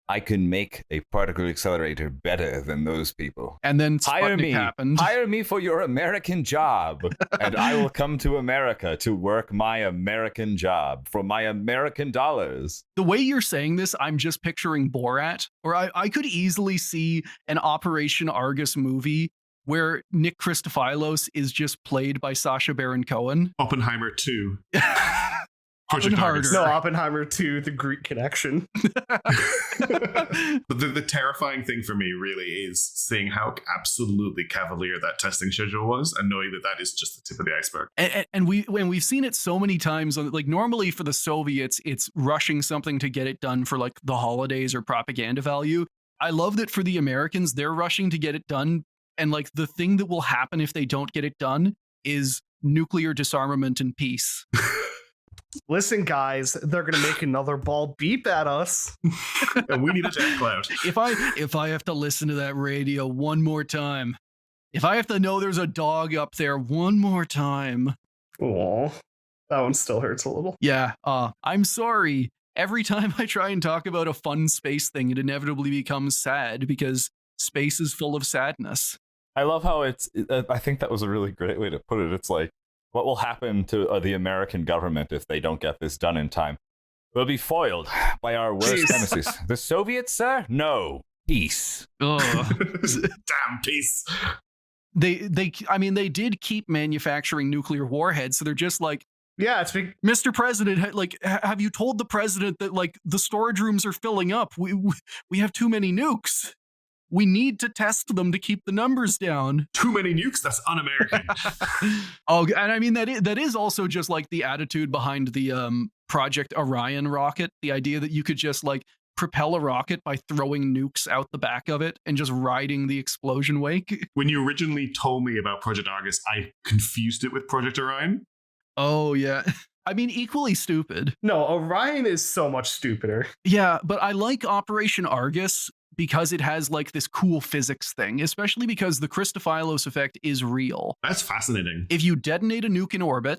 I can make a particle accelerator better than those people.
And then Sputnik happened.
Hire me for your American job, and I will come to America to work my American job for my American dollars.
The way you're saying this, I'm just picturing Borat, or I could easily see an Operation Argus movie where Nick Christofilos is just played by Sacha Baron Cohen.
Oppenheimer 2.
Oppenheimer 2, The Greek Connection.
But the terrifying thing for me really is seeing how absolutely cavalier that testing schedule was and knowing that is just the tip of the iceberg.
And we've seen it so many times. Like normally for the Soviets, it's rushing something to get it done for like the holidays or propaganda value. I love that for the Americans, they're rushing to get it done. And like the thing that will happen if they don't get it done is nuclear disarmament and peace.
Listen, guys, they're gonna make another ball beep at us.
And we need a jet cloud.
If I have to listen to that radio one more time, if I have to know there's a dog up there one more time.
Oh, that one still hurts a little.
Yeah, I'm sorry. Every time I try and talk about a fun space thing, it inevitably becomes sad because space is full of sadness.
I love how I think that was a really great way to put it. It's like, what will happen to the American government if they don't get this done in time? We'll be foiled by our worst nemesis. The Soviets, sir? No. Peace.
Ugh.
Damn peace.
They did keep manufacturing nuclear warheads, so they're just like,
Yeah, it's big.
Mr. President, like, have you told the president that, like, the storage rooms are filling up? We have too many nukes. We need to test them to keep the numbers down.
Too many nukes? That's un-American.
Oh, and I mean, that is also just like the attitude behind the Project Orion rocket. The idea that you could just like propel a rocket by throwing nukes out the back of it and just riding the explosion wake.
When you originally told me about Project Argus, I confused it with Project Orion.
Oh, yeah. I mean, equally stupid.
No, Orion is so much stupider.
Yeah, but I like Operation Argus because it has like this cool physics thing, especially because the Christofilos effect is real.
That's fascinating.
If you detonate a nuke in orbit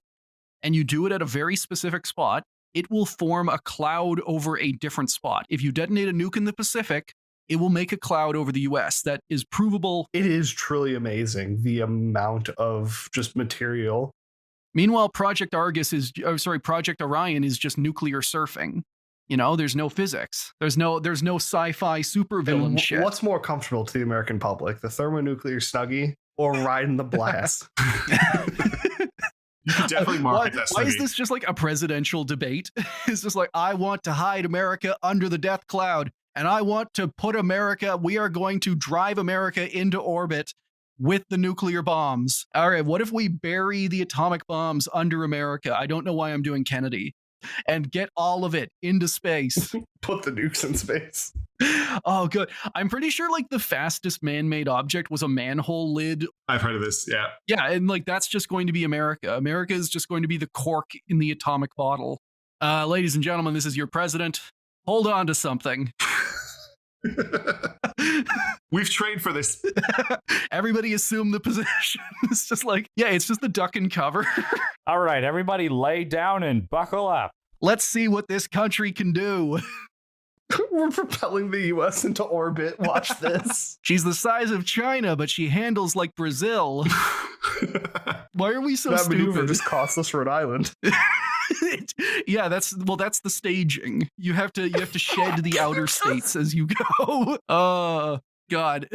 and you do it at a very specific spot, it will form a cloud over a different spot. If you detonate a nuke in the Pacific, it will make a cloud over the US. That is provable.
It is truly amazing, the amount of just material.
Meanwhile, Project Orion is just nuclear surfing. You know, there's no physics. There's no sci-fi supervillain shit.
What's more comfortable to the American public, the thermonuclear Snuggie or riding the blast?
You can definitely market that
Why is
Snuggie.
this just like a presidential debate? It's just like, I want to hide America under the death cloud, and I want to we are going to drive America into orbit with the nuclear bombs. All right, what if we bury the atomic bombs under America? I don't know why I'm doing Kennedy. And get all of it into space.
Put the nukes in space.
Oh, good. I'm pretty sure like the fastest man-made object was a manhole lid.
I've heard of this, yeah.
Yeah, and like that's just going to be America. America is just going to be the cork in the atomic bottle. Ladies and gentlemen, this is your president. Hold on to something.
We've trained for this.
Everybody assume the position. It's just like, yeah, it's just the duck and cover.
All right, everybody lay down and buckle up.
Let's see what this country can do.
We're propelling the US into orbit. Watch this.
She's the size of China, but she handles like Brazil. Why are we so
That
stupid?
maneuver just cost us Rhode Island.
Yeah, that's the staging. You have to shed the outer states as you go. God,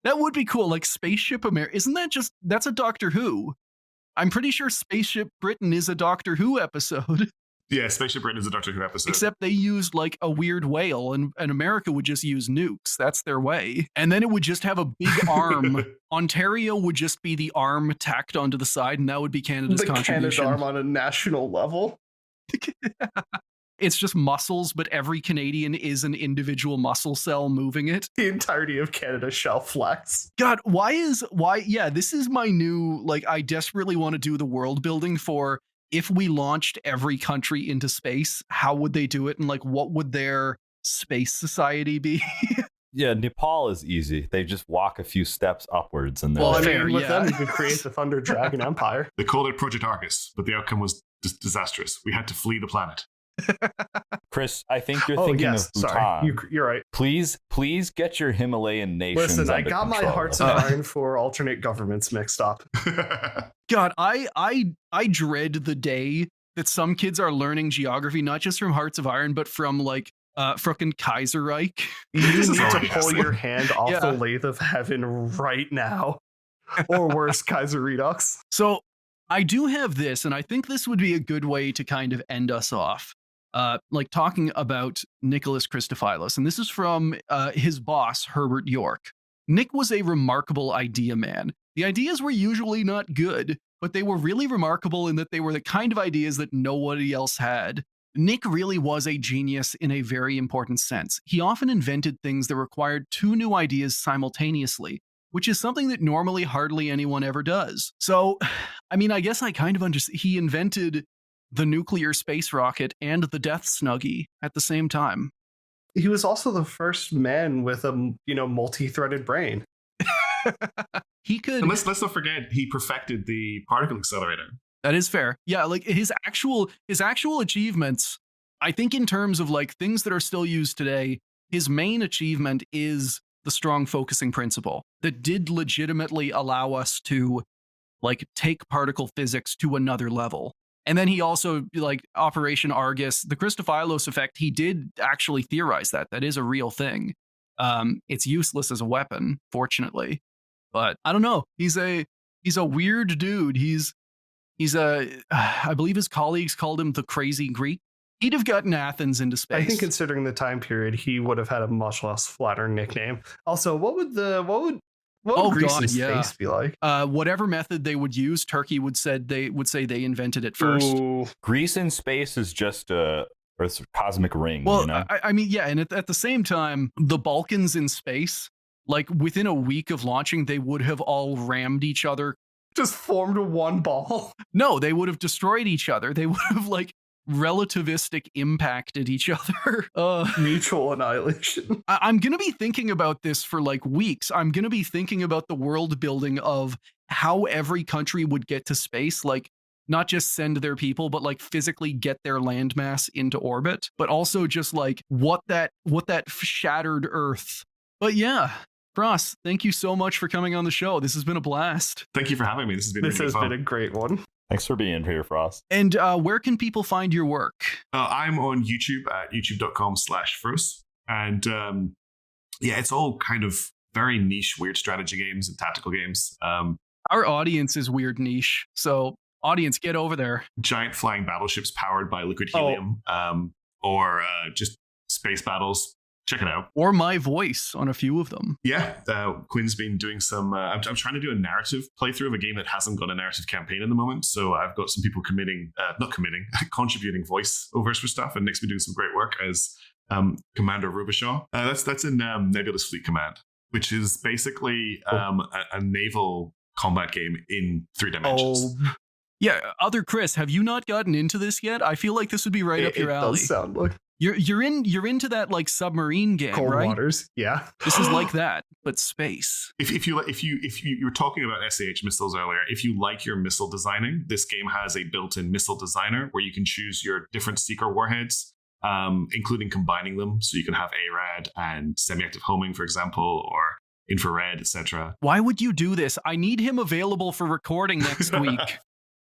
that would be cool. Like Spaceship America, isn't that that's a Doctor Who? I'm pretty sure Spaceship Britain is a Doctor Who episode.
Yeah, Spaceship Britain is a Doctor Who episode.
Except they used like a weird whale, and America would just use nukes. That's their way. And then it would just have a big arm. Ontario would just be the arm tacked onto the side, and that would be Canada's contribution.
Canadarm on a national level.
It's just muscles, but every Canadian is an individual muscle cell moving it.
The entirety of Canada shall flex.
God, yeah, this is my new, like, I desperately want to do the world building for if we launched every country into space, how would they do it? And like, what would their space society be?
Yeah, Nepal is easy. They just walk a few steps upwards and they're
Well, I
there.
mean, with them, you could create the Thunder Dragon Empire.
They called it Project Argus, but the outcome was disastrous. We had to flee the planet.
Chris, I think you're thinking of Bhutan.
Sorry, you're right.
Please get your Himalayan nations
Listen, I
under
got my
control.
hearts and iron for alternate governments mixed up.
God, I dread the day that some kids are learning geography, not just from Hearts of Iron, but from like frickin' Kaiserreich.
You
This
need
is
to
already
pull
happening.
your hand off
Yeah.
the lathe of heaven right now. Or worse, Kaiser Redux.
So I do have this, and I think this would be a good way to kind of end us off. Like talking about Nicholas Christofilos, and this is from his boss, Herbert York. Nick was a remarkable idea man. The ideas were usually not good, but they were really remarkable in that they were the kind of ideas that nobody else had. Nick really was a genius in a very important sense. He often invented things that required two new ideas simultaneously, which is something that normally hardly anyone ever does. So I mean, I guess I kind of understand. He invented the nuclear space rocket and the Death Snuggie at the same time.
He was also the first man with a multi-threaded brain.
He could.
And let's not forget, he perfected the particle accelerator.
That is fair. Yeah, like his actual achievements, I think in terms of like things that are still used today, his main achievement is the strong focusing principle that did legitimately allow us to like take particle physics to another level. And then he also, like Operation Argus, the Christofilos effect, he did actually theorize that. That is a real thing. It's useless as a weapon, fortunately. But I don't know. He's a weird dude. He's I believe his colleagues called him the crazy Greek. He'd have gotten Athens into space.
I think considering the time period, he would have had a much less flatter nickname. Also, what would Greece in space be like?
Whatever method they would use, Turkey would say they invented it first.
Ooh.
Greece in space is just Earth's cosmic ring.
Well,
you know?
I mean, yeah, and at the same time, the Balkans in space, like within a week of launching, they would have all rammed each other.
Just formed one ball.
No, they would have destroyed each other. They would have like relativistic impacted each other.
Mutual annihilation.
I'm going to be thinking about this for like weeks. I'm going to be thinking about the world building of how every country would get to space, like not just send their people, but like physically get their landmass into orbit, but also just like what that shattered Earth. But yeah, Frost, thank you so much for coming on the show. This has been a blast.
Thank you for having me. This has
been a great one.
Thanks for being here, Frost.
And where can people find your work?
I'm on YouTube at youtube.com/Fros. And it's all kind of very niche, weird strategy games and tactical games.
Our audience is weird niche. So audience, get over there.
Giant flying battleships powered by liquid helium, or just space battles. Check it out.
Or my voice on a few of them.
Yeah, Quinn's been doing some... I'm trying to do a narrative playthrough of a game that hasn't got a narrative campaign in the moment, so I've got some people contributing voiceovers for stuff, and Nick's been doing some great work as Commander Rubishaw. That's in Nebulous Fleet Command, which is basically a naval combat game in 3 dimensions.
Oh.
Yeah, other Chris, have you not gotten into this yet? I feel like this would be right up your alley.
It does sound like...
You're into that like submarine game,
Cold
right?
Waters, yeah.
This is like that, but space.
If you were talking about SAH missiles earlier, if you like your missile designing, this game has a built-in missile designer where you can choose your different seeker warheads, including combining them, so you can have ARAD and semi-active homing, for example, or infrared, etc.
Why would you do this? I need him available for recording next week.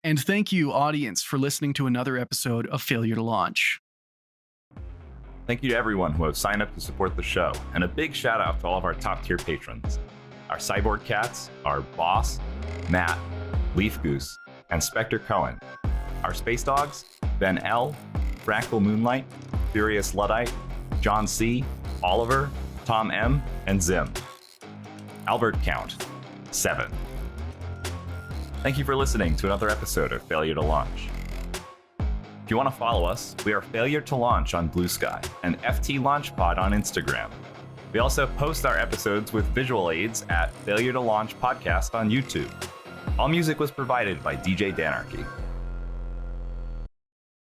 And thank you, audience, for listening to another episode of Failure to Launch.
Thank you to everyone who has signed up to support the show, and a big shout out to all of our top tier patrons. Our cyborg cats are Boss, Matt, Leaf Goose, and Spectre Cohen. Our space dogs, Ben L, Fractal Moonlight, Furious Luddite, John C, Oliver, Tom M, and Zim. Albert Count, 7. Thank you for listening to another episode of Failure to Launch. If you want to follow us, we are Failure to Launch on Blue Sky and FT LaunchPod on Instagram. We also post our episodes with visual aids at Failure to Launch Podcast on YouTube. All music was provided by DJ Danarchy.